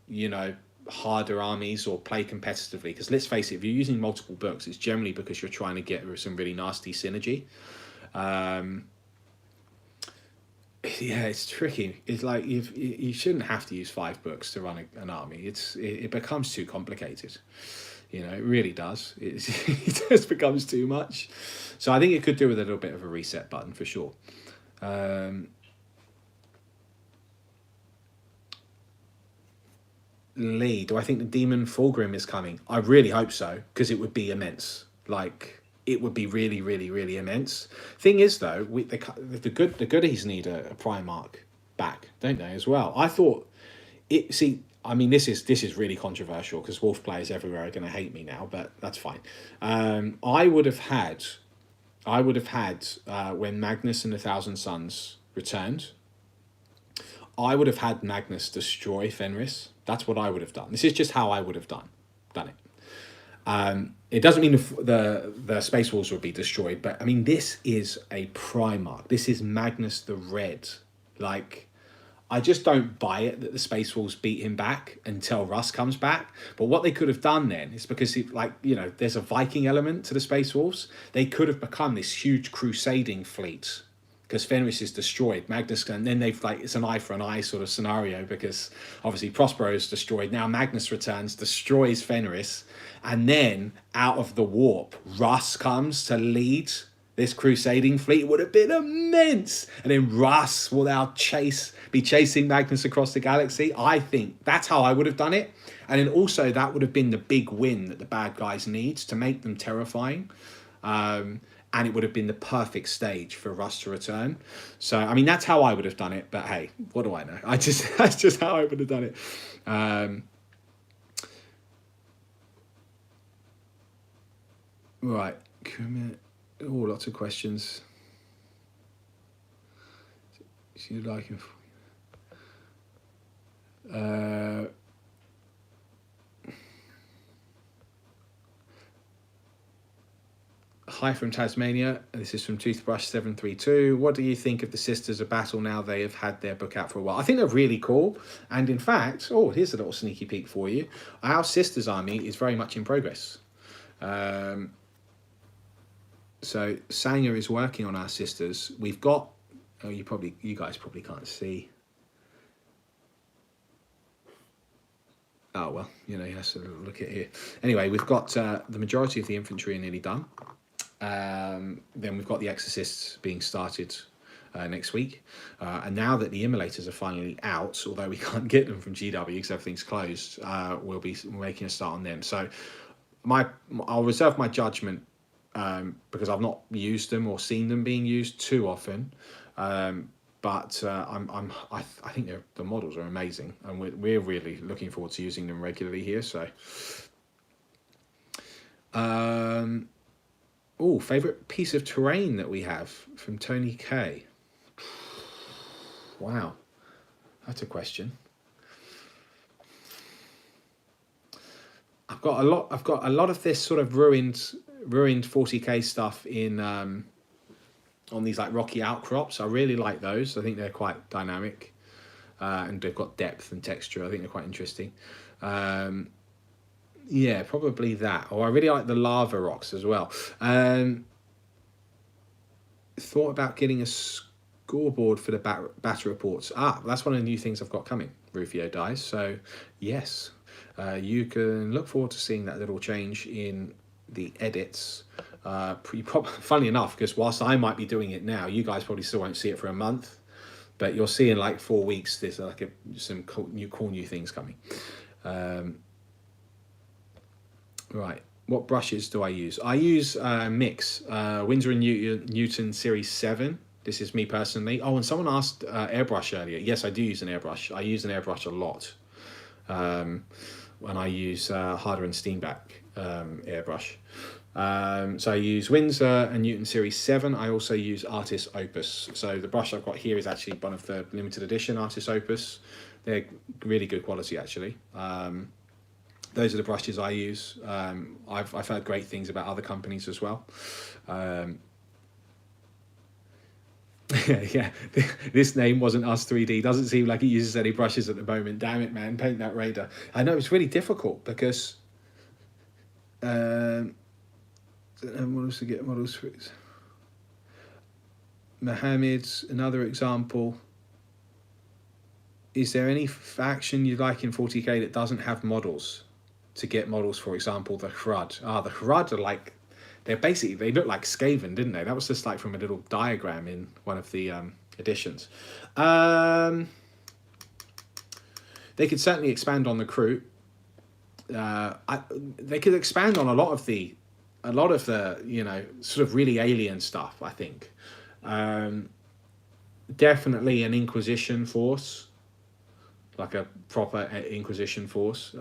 you know, harder armies or play competitively, because let's face it, if you're using multiple books, it's generally because you're trying to get some really nasty synergy. Yeah, it's tricky. It's like you shouldn't have to use 5 books to run an army. It becomes too complicated, It really does. It just becomes too much. So I think it could do with a little bit of a reset button for sure. Lee, do I think the Demon Fulgrim is coming? I really hope so, because it would be immense. Like, it would be really, really, really immense. Thing is, though, the goodies need a Primarch back, don't they? As well. I thought it. See, I mean, this is really controversial because Wolf players everywhere are going to hate me now, but that's fine. I would have had when Magnus and the Thousand Suns returned. I would have had Magnus destroy Fenris. That's what I would have done. This is just how I would have done it. It doesn't mean the Space Wolves would be destroyed, but I mean, this is a Primarch. This is Magnus the Red. Like, I just don't buy it that the Space Wolves beat him back until Russ comes back. But what they could have done then is because, there's a Viking element to the Space Wolves. They could have become this huge crusading fleet because Fenris is destroyed. Magnus, and then it's an eye for an eye sort of scenario because obviously Prospero is destroyed. Now Magnus returns, destroys Fenris, and then out of the warp, Russ comes to lead this crusading fleet. It would have been immense. And then Russ will now be chasing Magnus across the galaxy. I think that's how I would have done it. And then also that would have been the big win that the bad guys need to make them terrifying. And it would have been the perfect stage for Russ to return. So, I mean, that's how I would have done it. But hey, what do I know? That's just how I would have done it. Right. Oh, lots of questions. So you like him? Hi from Tasmania. This is from Toothbrush732. What do you think of the Sisters of Battle now they have had their book out for a while? I think they're really cool. And in fact, here's a little sneaky peek for you. Our Sisters army is very much in progress. So Sanger is working on our Sisters. We've got, you guys probably can't see. Oh, well, you have to look at here. Anyway, we've got the majority of the infantry are nearly done. Then we've got the Exorcists being started next week. And now that the Immolators are finally out, although we can't get them from GW because everything's closed, we'll be making a start on them. So I'll reserve my judgment because I've not used them or seen them being used too often. But I think the models are amazing, and we're really looking forward to using them regularly here. So, favorite piece of terrain that we have from Tony K. Wow, that's a question. I've got a lot of this sort of ruined 40k stuff in on these like rocky outcrops. I really like those. I think they're quite dynamic and they've got depth and texture. I think they're quite interesting. Yeah, probably that. I really like the lava rocks as well. Thought about getting a scoreboard for the batter reports. That's one of the new things I've got coming, Rufio Dies. So yes, you can look forward to seeing that little change in the edits. Funny enough, because whilst I might be doing it now, you guys probably still won't see it for a month, but you'll see in like 4 weeks there's like some cool new things coming. Right, what brushes do I use? I use Mix Winsor & Newton Series 7. This is me personally. And someone asked airbrush earlier. Yes, I do use an airbrush. I use an airbrush a lot when I use Harder and Steenbeck airbrush. So I use Winsor & Newton Series 7. I also use Artis Opus. So the brush I've got here is actually one of the limited edition Artis Opus. They're really good quality, actually. Those are the brushes I use. I've heard great things about other companies as well. Yeah, this name wasn't Us 3D. Doesn't seem like it uses any brushes at the moment. Damn it, man. Paint that Raider. I know it's really difficult because... models to get models for it. Mohammed's another example. Is there any faction you like in 40k that doesn't have models? to get models. For example, the Hrud. The Hrud are like, they look like Skaven, didn't they? That was just like from a little diagram in one of the editions. They could certainly expand on the crew. They could expand on a lot of the sort of really alien stuff. I think definitely an Inquisition force, like a proper Inquisition force,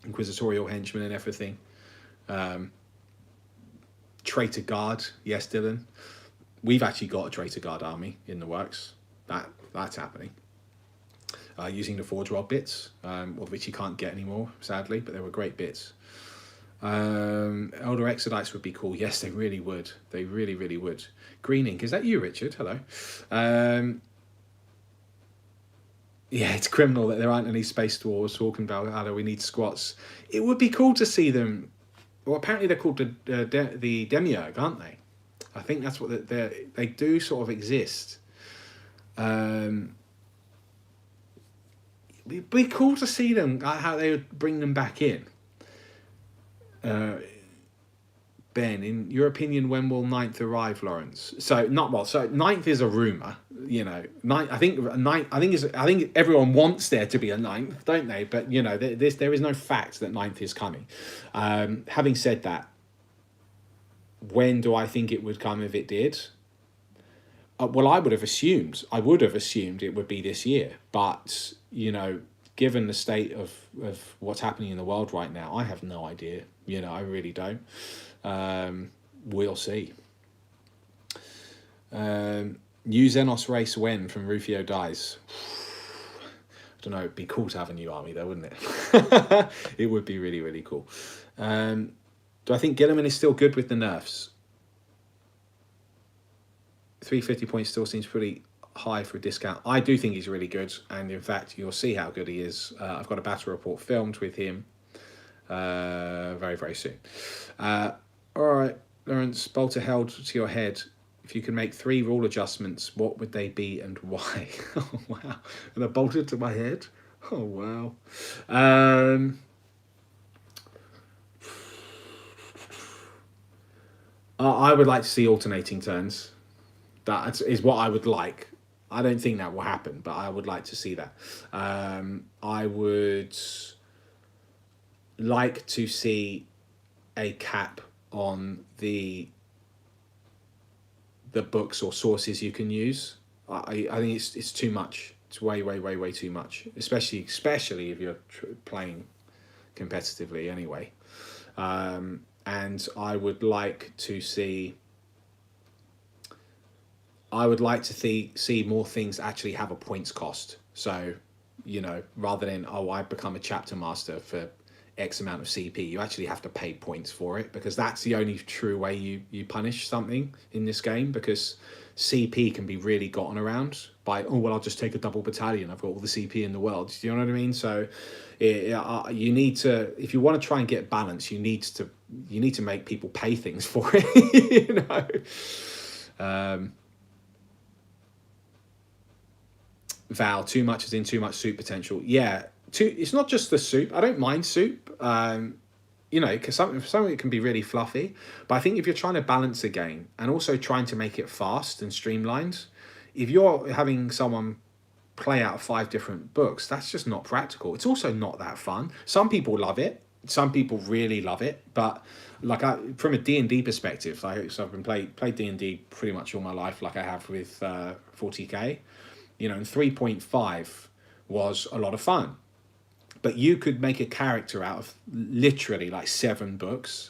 inquisitorial henchmen and everything. Traitor Guard, yes, Dylan. We've actually got a Traitor Guard army in the works. That's happening. Using the Forge World bits, of which you can't get anymore, sadly, but they were great bits. Elder Exodites would be cool. Yes, they really would. They really, really would. Green Ink, is that you, Richard? Hello. Yeah, it's criminal that there aren't any space dwarves talking about how we need squats. It would be cool to see them. Well, apparently they're called the Demiurge, aren't they? I think that's what they do sort of exist. It'd be cool to see them, how they would bring them back in. Ben, in your opinion, when will 9th arrive, Lawrence? So so 9th is a rumor, you know. I think everyone wants there to be a 9th, don't they? But you know, there is no fact that 9th is coming. Having said that, when do I think it would come if it did? Well, I would have assumed it would be this year, but you know, given the state of what's happening in the world right now, I have no idea. You know, I really don't. We'll see. New Xenos race when from Rufio Dies. I don't know, it'd be cool to have a new army though, wouldn't it? It would be really, really cool. Do I think Gilliman is still good with the nerfs? 350 points still seems pretty high for a discount. I do think he's really good, and in fact you'll see how good he is. I've got a battle report filmed with him very, very soon. Alright, Lawrence, bolter held to your head. If you could make 3 rule adjustments, what would they be and why? Oh wow. And I bolted to my head? Oh wow. I would like to see alternating turns. That is what I would like. I don't think that will happen, but I would like to see that. I would like to see a cap on the books or sources you can use. I think it's too much. It's way too much. Especially if you're playing competitively anyway. And I would like to see see more things actually have a points cost. So, you know, rather than, I become a chapter master for X amount of CP, you actually have to pay points for it, because that's the only true way you punish something in this game, because CP can be really gotten around by, I'll just take a double battalion, I've got all the CP in the world. Do you know what I mean? So you need to, if you want to try and get balance, you need to make people pay things for it. You know. Val, too much as in too much soup potential. Yeah, it's not just the soup. I don't mind soup. You know, because something can be really fluffy. But I think if you're trying to balance a game and also trying to make it fast and streamlined, if you're having someone play out 5 different books, that's just not practical. It's also not that fun. Some people love it. Some people really love it. But like from a D&D perspective, so I've been played D&D pretty much all my life, like I have with 40k. You know, and 3.5 was a lot of fun. But you could make a character out of literally like 7 books,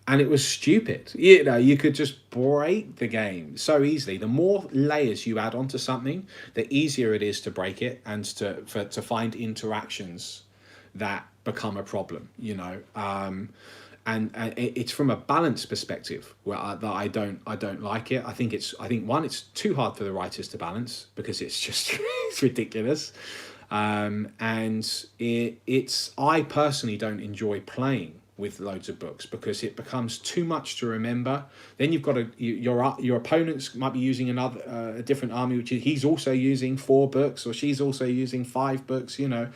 and it was stupid. You know, you could just break the game so easily. The more layers you add onto something, the easier it is to break it and to find interactions that become a problem, you know. And it's from a balance perspective that I don't like it. I think it's too hard for the writers to balance, because it's just it's ridiculous. And I personally don't enjoy playing with loads of books, because it becomes too much to remember. Then you've got your opponents might be using a different army, which he's also using 4 books or she's also using 5 books. You know,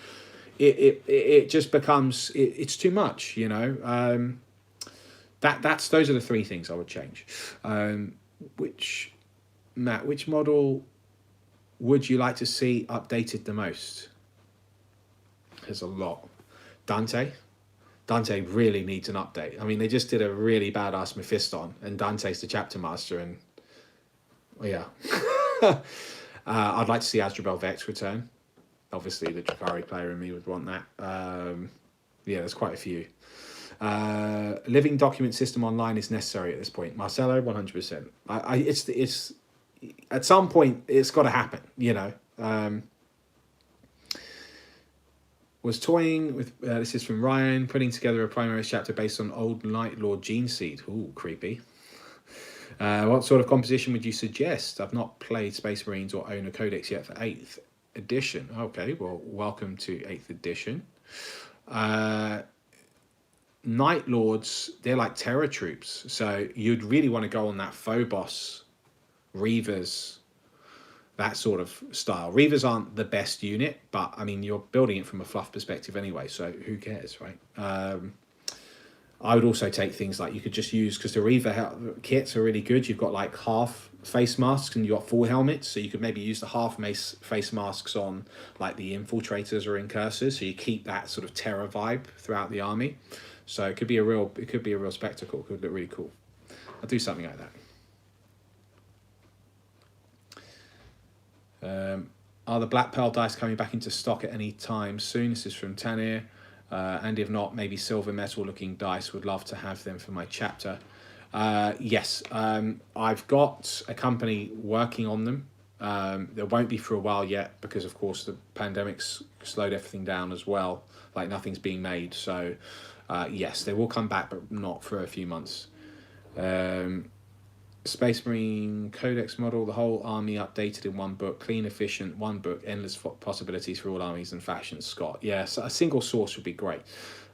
it just becomes it's too much, you know. Those are the three things I would change. Which Matt, which model would you like to see updated the most? There's a lot. Dante. Dante really needs an update. I mean, they just did a really badass Mephiston, and Dante's the chapter master, and well, yeah. I'd like to see Asdrubal Vex return. Obviously, the Drakari player in me would want that. Yeah, there's quite a few. Living document system online is necessary at this point. Marcelo, 100%. It's at some point it's got to happen. You know. Was toying with this is from Ryan, putting together a primary chapter based on old Night Lord Gene Seed. Ooh, creepy. What sort of composition would you suggest? I've not played Space Marines or own a codex yet for 8th edition. Okay, well, welcome to 8th edition. Night Lords, they're like terror troops. So you'd really want to go on that Phobos, Reavers, that sort of style. Reavers aren't the best unit, but I mean, you're building it from a fluff perspective anyway, so who cares, right? I would also take things like you could just use, because the Reaver kits are really good. You've got like half face masks and you've got full helmets, so you could maybe use the half face masks on like the infiltrators or incursors, so you keep that sort of terror vibe throughout the army. So it could be a real spectacle. It could look really cool. I'll do something like that. Are the Black Pearl dice coming back into stock at any time soon? This is from Tanir. And if not, maybe silver metal looking dice. Would love to have them for my chapter. Yes, I've got a company working on them. There won't be for a while yet because, of course, the pandemic's slowed everything down as well. Like nothing's being made. So, yes, they will come back, but not for a few months. Space Marine Codex model, the whole army updated in one book, clean, efficient, one book, endless possibilities for all armies and factions. Scott, yes, a single source would be great.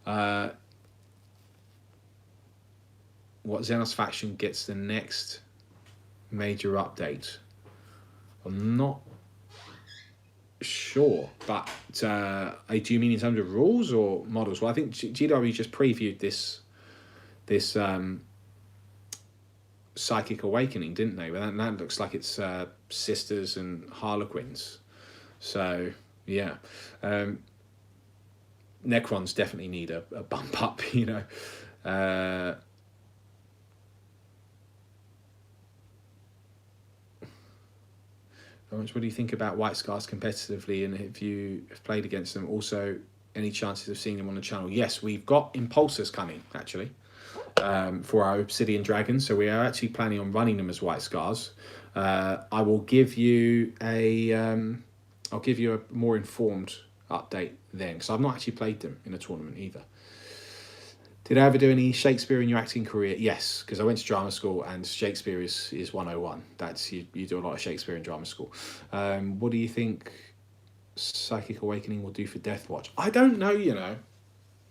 What Xenos faction gets the next major update? I'm not sure, but do you mean in terms of rules or models? Well, I think GW just previewed this Psychic Awakening, didn't they? Well, that looks like it's Sisters and Harlequins. So, yeah. Necrons definitely need a bump up, you know. What do you think about White Scars competitively, and if you have played against them? Also, any chances of seeing them on the channel? Yes, we've got Impulsors coming, actually. For our Obsidian Dragons, so we are actually planning on running them as White Scars. I will give you I'll give you a more informed update then, because I've not actually played them in a tournament either. Did I ever do any Shakespeare in your acting career? Yes, because I went to drama school and Shakespeare is 101. That's you do a lot of Shakespeare in drama school. What do you think Psychic Awakening will do for Death Watch? I don't know, you know.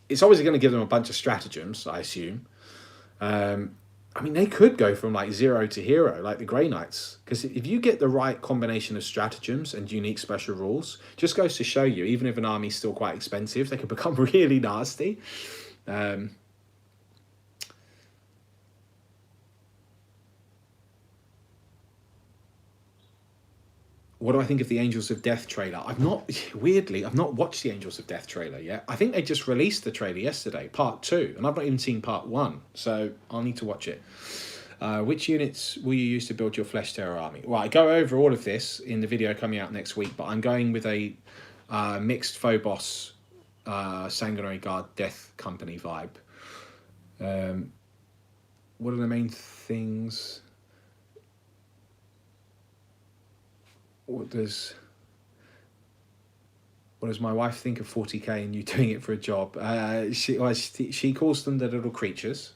It's obviously going to give them a bunch of stratagems, I assume. I mean, they could go from like 0 to hero, like the Grey Knights. Because if you get the right combination of stratagems and unique special rules, just goes to show you, even if an army's still quite expensive, they can become really nasty. What do I think of the Angels of Death trailer? I've not watched the Angels of Death trailer yet. I think they just released the trailer yesterday, part 2, and I've not even seen part 1, so I'll need to watch it. Which units will you use to build your Flesh Terror army? Well, I go over all of this in the video coming out next week, but I'm going with a mixed Phobos Sanguinary Guard Death Company vibe. What are the main things? What does my wife think of 40k and you doing it for a job? She calls them the little creatures.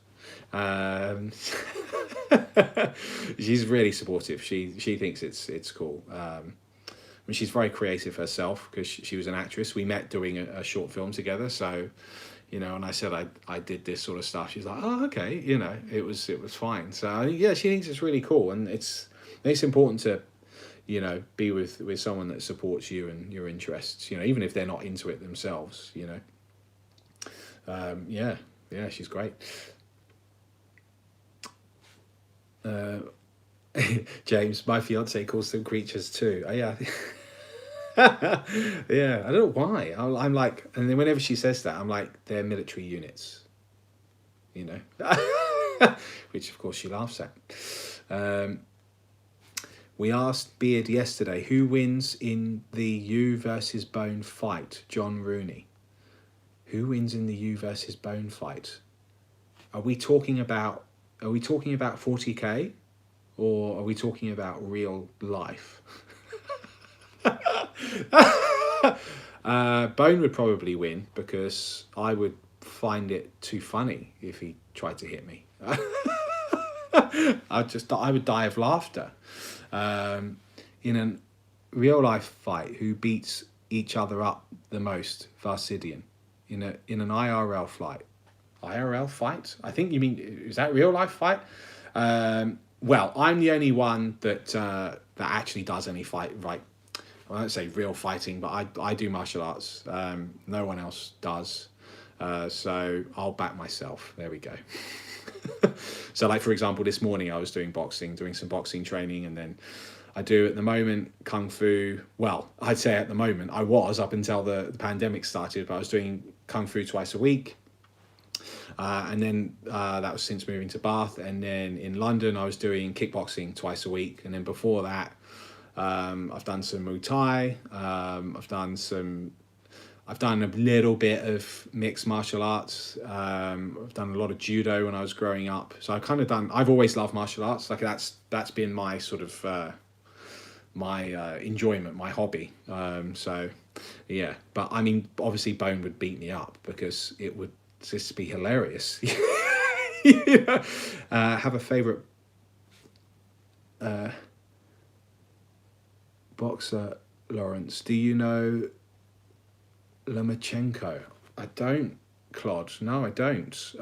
She's really supportive. She thinks it's cool. I mean, she's very creative herself because she was an actress. We met doing a short film together. So, you know, and I said I did this sort of stuff. She's like, oh, okay, you know, it was fine. So yeah, she thinks it's really cool, and it's important to, you know, be with someone that supports you and your interests, you know, even if they're not into it themselves, you know. Yeah, she's great. James, my fiance calls them creatures too. Yeah. Yeah, I don't know why. I'm like, and then whenever she says that, I'm like, they're military units, you know, which of course she laughs at. We asked Beard yesterday, who wins in the you versus Bone fight? John Rooney. Who wins in the you versus Bone fight? Are we talking about 40k, or are we talking about real life? Bone would probably win because I would find it too funny if he tried to hit me. I would die of laughter. In a real life fight, who beats each other up the most? Varsidian. In an IRL fight. IRL fight? I think you mean, is that real life fight? Well, I'm the only one that actually does any fight, right? I won't say real fighting, but I do martial arts. No one else does. So I'll back myself. There we go. So like, for example, this morning I was doing some boxing training, and then I do at the moment Kung Fu. Well, I'd say at the moment I was up until the pandemic started, but I was doing Kung Fu twice a week. And then that was since moving to Bath. And then in London, I was doing kickboxing twice a week. And then before that, I've done some Muay Thai. I've done a little bit of mixed martial arts. I've done a lot of judo when I was growing up. So I've always loved martial arts. Like that's been my sort of, my enjoyment, my hobby. So yeah, but I mean, obviously Bone would beat me up because it would just be hilarious. You know? Have a favorite boxer, Lawrence? Do you know Lomachenko? I don't, Claude. No, I don't.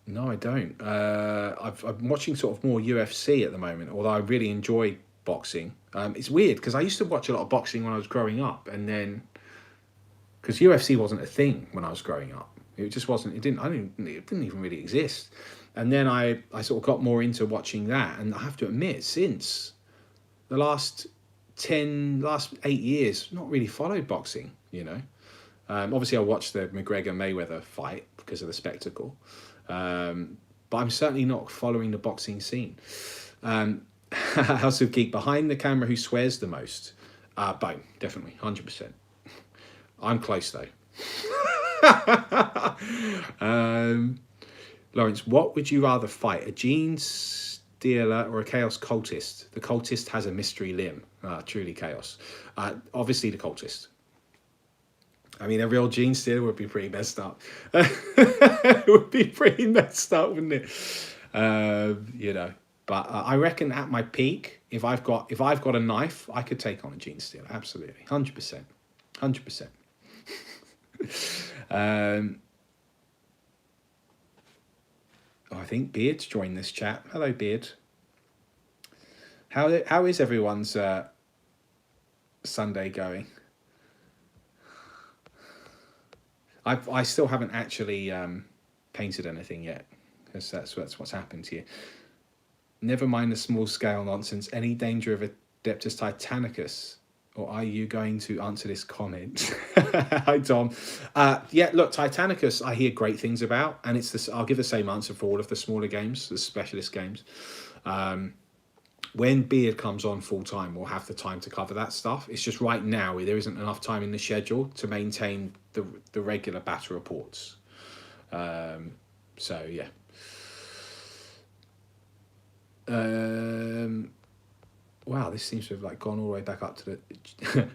No, I don't. I'm watching sort of more UFC at the moment, although I really enjoy boxing. It's weird because I used to watch a lot of boxing when I was growing up, and then because UFC wasn't a thing when I was growing up, it just wasn't. It didn't even really exist. And then I sort of got more into watching that, and I have to admit, since the last 8 years, not really followed boxing. You know, obviously I watched the McGregor Mayweather fight because of the spectacle. But I'm certainly not following the boxing scene. House of Geek, behind the camera, who swears the most? Bone, definitely, 100%. I'm close though. Lawrence, what would you rather fight, a gene stealer or a chaos cultist? The cultist has a mystery limb. Truly chaos. Obviously the cultist. I mean, a real gene stealer would be pretty messed up. It would be pretty messed up, wouldn't it? You know, but I reckon at my peak, if I've got a knife, I could take on a gene stealer. Absolutely, 100%, 100%. I think Beard's joined this chat. Hello, Beard. How is everyone's Sunday going? I still haven't actually painted anything yet, because that's what's happened here. Never mind the small scale nonsense. Any danger of Adeptus Titanicus, or are you going to answer this comment? Hi Tom. Yeah, look, Titanicus I hear great things about, and it's this. I'll give the same answer for all of the smaller games, the specialist games. When Beard comes on full time, we'll have the time to cover that stuff. It's just right now there isn't enough time in the schedule to maintain the regular battle reports. So yeah. Wow, this seems to have like gone all the way back up to the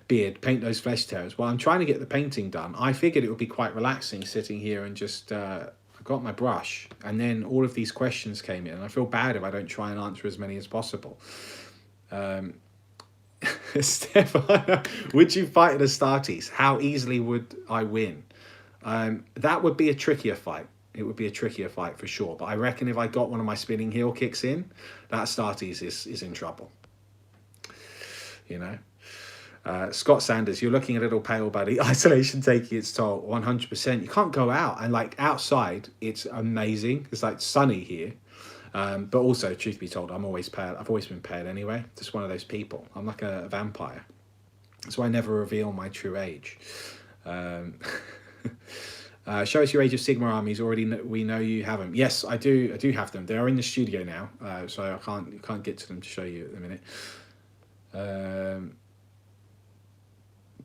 Beard. Paint those flesh tears. Well, I'm trying to get the painting done. I figured it would be quite relaxing sitting here and just. I got my brush, and then all of these questions came in, and I feel bad if I don't try and answer as many as possible. Stefan, would you fight at Astartes? How easily would I win? That would be a trickier fight. It would be a trickier fight for sure. But I reckon if I got one of my spinning heel kicks in, that Astartes is in trouble. You know. Scott Sanders, you're looking a little pale, buddy. Isolation taking its toll, 100%. You can't go out, and like outside, it's amazing. It's like sunny here, but also, truth be told, I'm always pale. I've always been pale anyway. Just one of those people. I'm like a vampire, so I never reveal my true age. Show us your Age of Sigmar armies. Already, we know you have them. Yes, I do. I do have them. They are in the studio now, so I can't get to them to show you at the minute.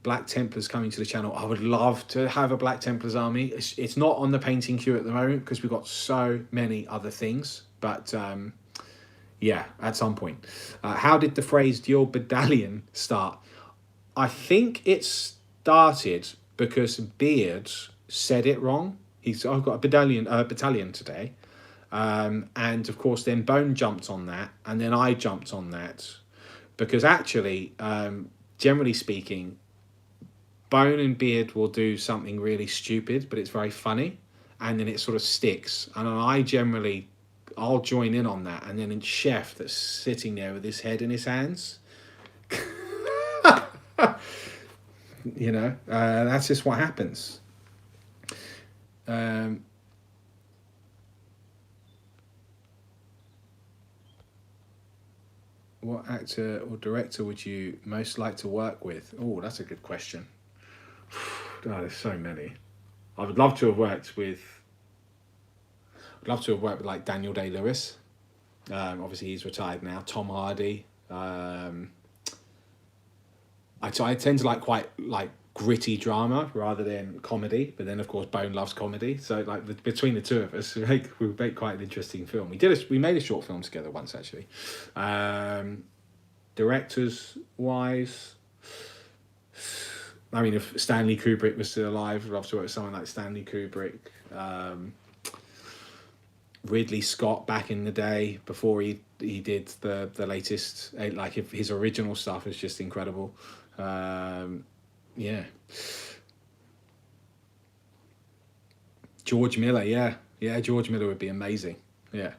Black Templars coming to the channel. I would love to have a Black Templars army. It's not on the painting queue at the moment because we've got so many other things. But yeah, at some point. How did the phrase dual battalion start? I think it started because Beard said it wrong. I've got a battalion today. And of course then Bone jumped on that, and then I jumped on that. Because actually, generally speaking, Bone and Beard will do something really stupid, but it's very funny, and then it sort of sticks. And I'll join in on that, and then Chef that's sitting there with his head in his hands, you know, that's just what happens. What actor or director would you most like to work with? Oh, that's a good question. Oh, there's so many. I would love to have worked with. Like Daniel Day-Lewis. Obviously, he's retired now. Tom Hardy. I tend to like quite like gritty drama rather than comedy. But then, of course, Bone loves comedy. So, like between the two of us, we make quite an interesting film. We made a short film together once, actually. Directors wise, I mean, if Stanley Kubrick was still alive, I'd love to work with someone like Stanley Kubrick. Ridley Scott back in the day before he did the latest, like if his original stuff is just incredible. Yeah. George Miller, yeah, George Miller would be amazing. Yeah.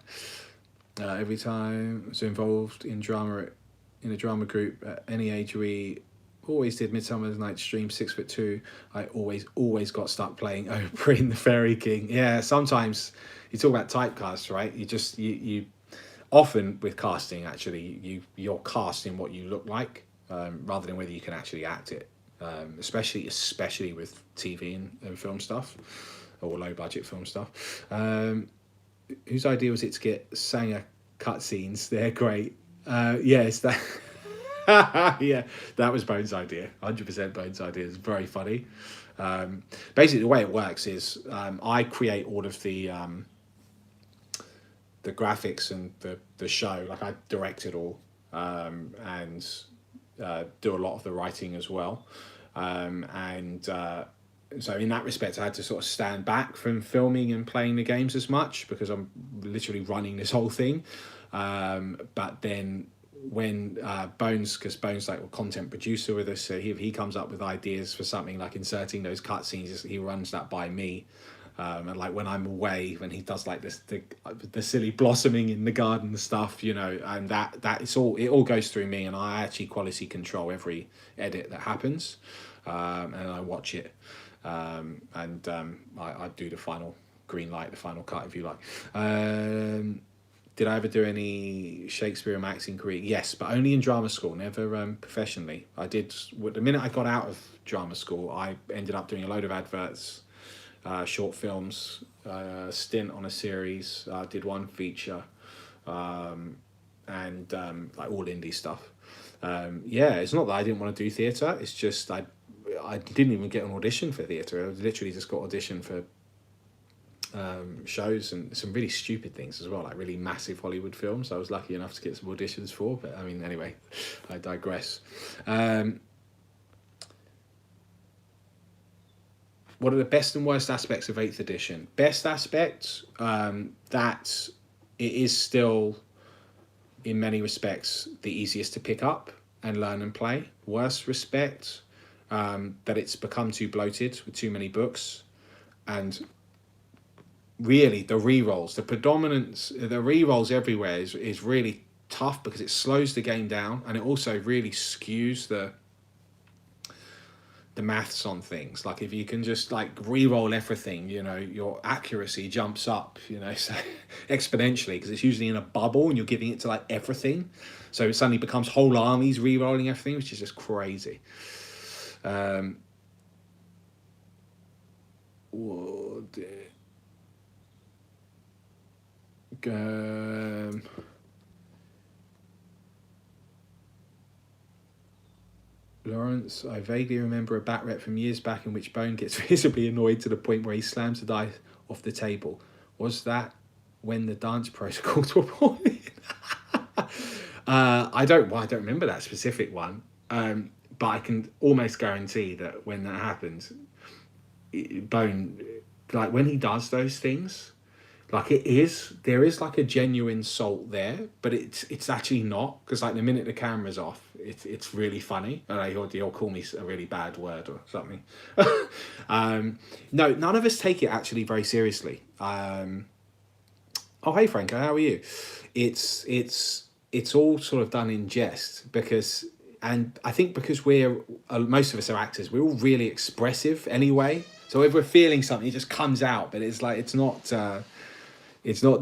Every time I was involved in a drama group at any age, we always did Midsummer's Night's Dream. 6'2". I always got stuck playing Oprah in the Fairy King. Yeah, sometimes you talk about typecast, right? You often with casting, actually, you're casting what you look like rather than whether you can actually act it. Especially with TV and film stuff or low budget film stuff. Whose idea was it to get Sanger cutscenes? They're great. Yes, that. Yeah, that was Bones' idea. 100% Bones' idea. It's very funny. Basically, the way it works is I create all of the graphics and the show. Like I direct it all and do a lot of the writing as well. So in that respect, I had to sort of stand back from filming and playing the games as much because I'm literally running this whole thing. But then when Bones, because Bones like a content producer with us, so he comes up with ideas for something like inserting those cutscenes. He runs that by me. And like when I'm away, when he does like this, the silly blossoming in the garden stuff, you know, and it all goes through me, and I actually quality control every edit that happens, and I watch it, and I do the final green light, the final cut, if you like. Did I ever do any Shakespeare and acting career? Yes, but only in drama school, never professionally. I did. The minute I got out of drama school, I ended up doing a load of adverts. Short films, stint on a series, did one feature, and like all indie stuff. Yeah, it's not that I didn't want to do theatre, it's just I didn't even get an audition for theatre. I literally just got auditioned for shows and some really stupid things as well, like really massive Hollywood films I was lucky enough to get some auditions for, but I mean, anyway, I digress. What are the best and worst aspects of 8th edition? Best aspects, that it is still, in many respects, the easiest to pick up and learn and play. Worst respect, that it's become too bloated with too many books. And really the re-rolls, the predominance, the re-rolls everywhere is really tough because it slows the game down, and it also really skews the maths on things. Like if you can just like re-roll everything, you know, your accuracy jumps up, you know, so exponentially, because it's usually in a bubble and you're giving it to like everything, so it suddenly becomes whole armies re-rolling everything, which is just crazy. um um, Lawrence, I vaguely remember a bat rep from years back in which Bone gets visibly annoyed to the point where he slams the die off the table. Was that when the dance protocols were brought in? I don't remember that specific one, but I can almost guarantee that when that happens, Bone, like when he does those things, like there is like a genuine salt there, but it's actually not, because like the minute the camera's off, it's really funny, and he'll call me a really bad word or something. No, none of us take it actually very seriously. Oh, hey Franco, how are you? It's all sort of done in jest, because, and I think because we're most of us are actors, we're all really expressive anyway. So if we're feeling something, it just comes out, but it's like it's not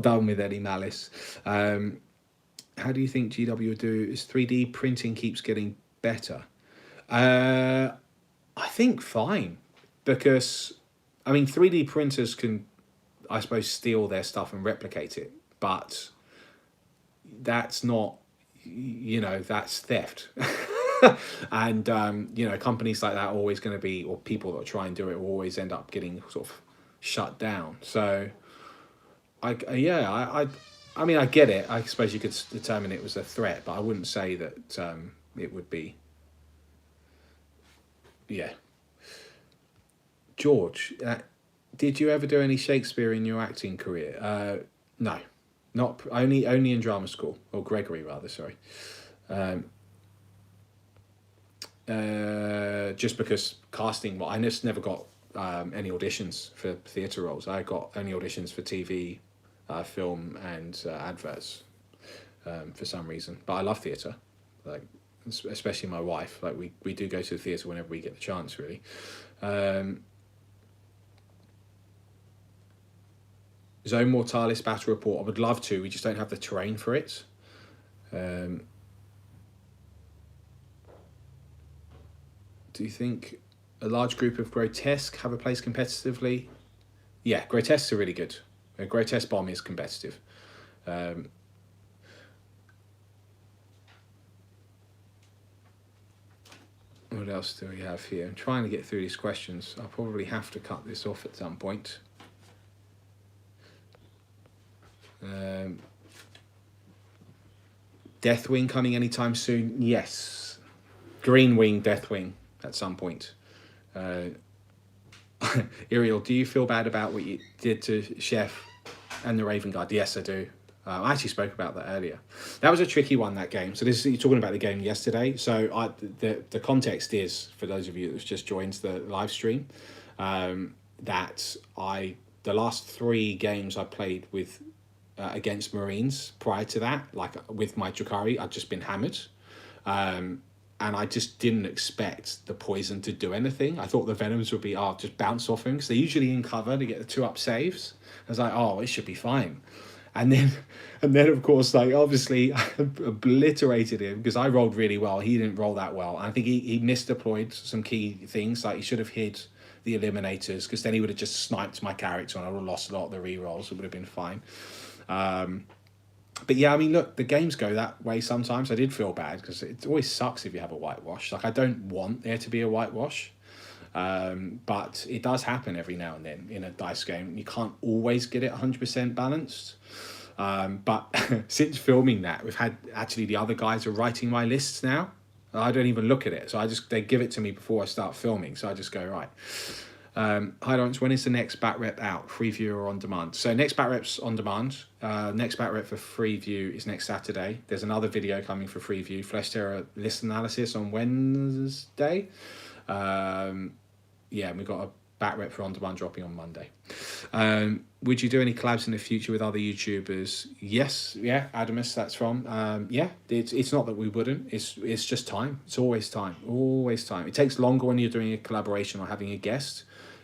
done with any malice. How do you think GW will do as 3D printing keeps getting better? I think fine, because I mean 3D printers can, I suppose, steal their stuff and replicate it, but that's not, you know, that's theft. And you know, companies like that are always going to be, or people that try and do it will always end up getting sort of shut down. So I mean, I get it. I suppose you could determine it was a threat, but I wouldn't say that it would be. Yeah. George, did you ever do any Shakespeare in your acting career? No, not only in drama school, or Gregory rather. Sorry. Just because casting, well, I just never got any auditions for theatre roles. I got only auditions for TV, film, and adverts, for some reason. But I love theatre, like especially my wife. Like we do go to the theatre whenever we get the chance, really. Zone Mortalis Battle Report. I would love to. We just don't have the terrain for it. Do you think a large group of Grotesque have a place competitively? Yeah, Grotesques are really good. A Grotesque bomb is competitive. What else do we have here? I'm trying to get through these questions. I'll probably have to cut this off at some point. Deathwing coming anytime soon? Yes. Greenwing, Deathwing at some point. Iriel, do you feel bad about what you did to Chef and the Raven Guard? Yes, I do. I actually spoke about that earlier. That was a tricky one, that game. So this is, you're talking about the game yesterday. So the context is, for those of you that just joined the live stream, that the last 3 games I played with against Marines prior to that, like with my Drakari, I'd just been hammered. And I just didn't expect the poison to do anything. I thought the venoms would be, just bounce off him, because they're usually in cover to get the 2-up saves. I was like, it should be fine. And then of course, like obviously I obliterated him because I rolled really well. He didn't roll that well. I think he misdeployed some key things. Like he should have hid the eliminators, because then he would have just sniped my character and I would have lost a lot of the rerolls. It would have been fine. But yeah, I mean, look, the games go that way sometimes. I did feel bad because it always sucks if you have a whitewash. Like I don't want there to be a whitewash. But it does happen every now and then in a dice game. You can't always get it 100% balanced. But since filming that, we've had, actually the other guys are writing my lists now. I don't even look at it. So they give it to me before I start filming. So I just go, right. Hi Lawrence, when is the next bat rep out? Free view or on demand? So next bat rep's on demand. Next bat rep for free view is next Saturday. There's another video coming for free view. Flesh Terror list analysis on Wednesday. Yeah, and we've got a back rep for On Demand dropping on Monday. Would you do any collabs in the future with other YouTubers? Yes, yeah, Adamus, that's from. Yeah, it's not that we wouldn't. It's just time. It's always time. Always time. It takes longer when you're doing a collaboration or having a guest,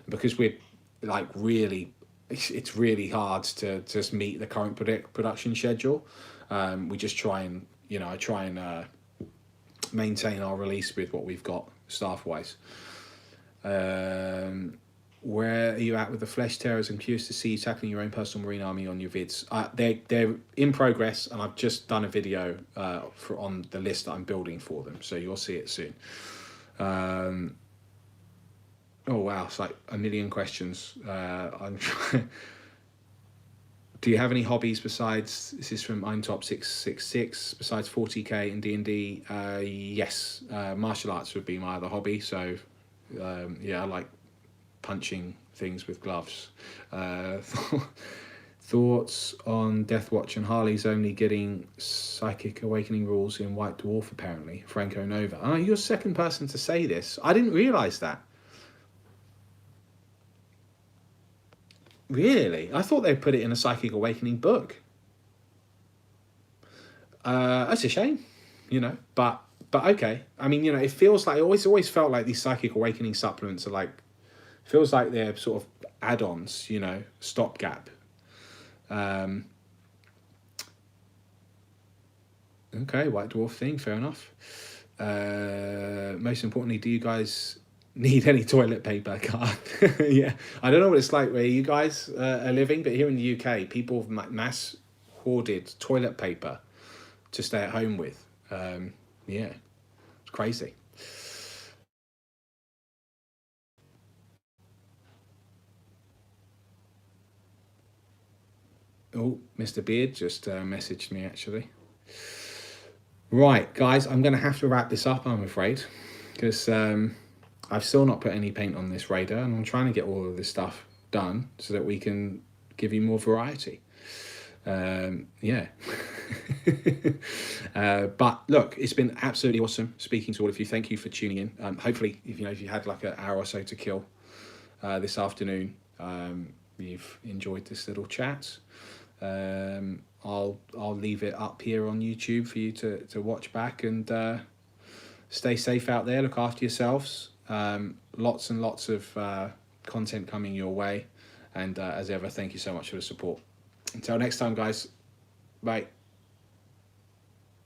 because we're like really, it's really hard to just meet the current production schedule. We just try and, you know, I try and maintain our release with what we've got staff wise. Where are you at with the Flesh Terrors? I'm curious to see you tackling your own personal marine army on your vids. They're in progress, and I've just done a video on the list that I'm building for them, so you'll see it soon. Oh wow, it's like a million questions. I'm trying. Do you have any hobbies besides, this is from Eintop666, besides 40k and D&D? Yes, martial arts would be my other hobby. So yeah, I like punching things with gloves. Thoughts on Death Watch and Harley's only getting Psychic Awakening rules in White Dwarf, apparently. Franco Nova. Oh, you're the second person to say this. I didn't realise that. Really? I thought they put it in a Psychic Awakening book. That's a shame, you know, but okay. I mean, you know, it feels like, it always felt like these Psychic Awakening supplements are like, feels like they're sort of add-ons, you know, stopgap. Okay, White Dwarf thing, fair enough. Most importantly, do you guys need any toilet paper? God. Yeah, I don't know what it's like where you guys are living, but here in the UK, people have mass hoarded toilet paper to stay at home with. Yeah, it's crazy. Oh, Mr. Beard just messaged me actually. Right, guys, I'm going to have to wrap this up, I'm afraid, because I've still not put any paint on this Raider, and I'm trying to get all of this stuff done so that we can give you more variety. Yeah. But look, it's been absolutely awesome speaking to all of you. Thank you for tuning in. Hopefully, if you had like an hour or so to kill this afternoon, you've enjoyed this little chat. I'll leave it up here on YouTube for you to watch back, and stay safe out there. Look after yourselves. Lots and lots of content coming your way, and as ever, thank you so much for the support. Until next time, guys. Bye.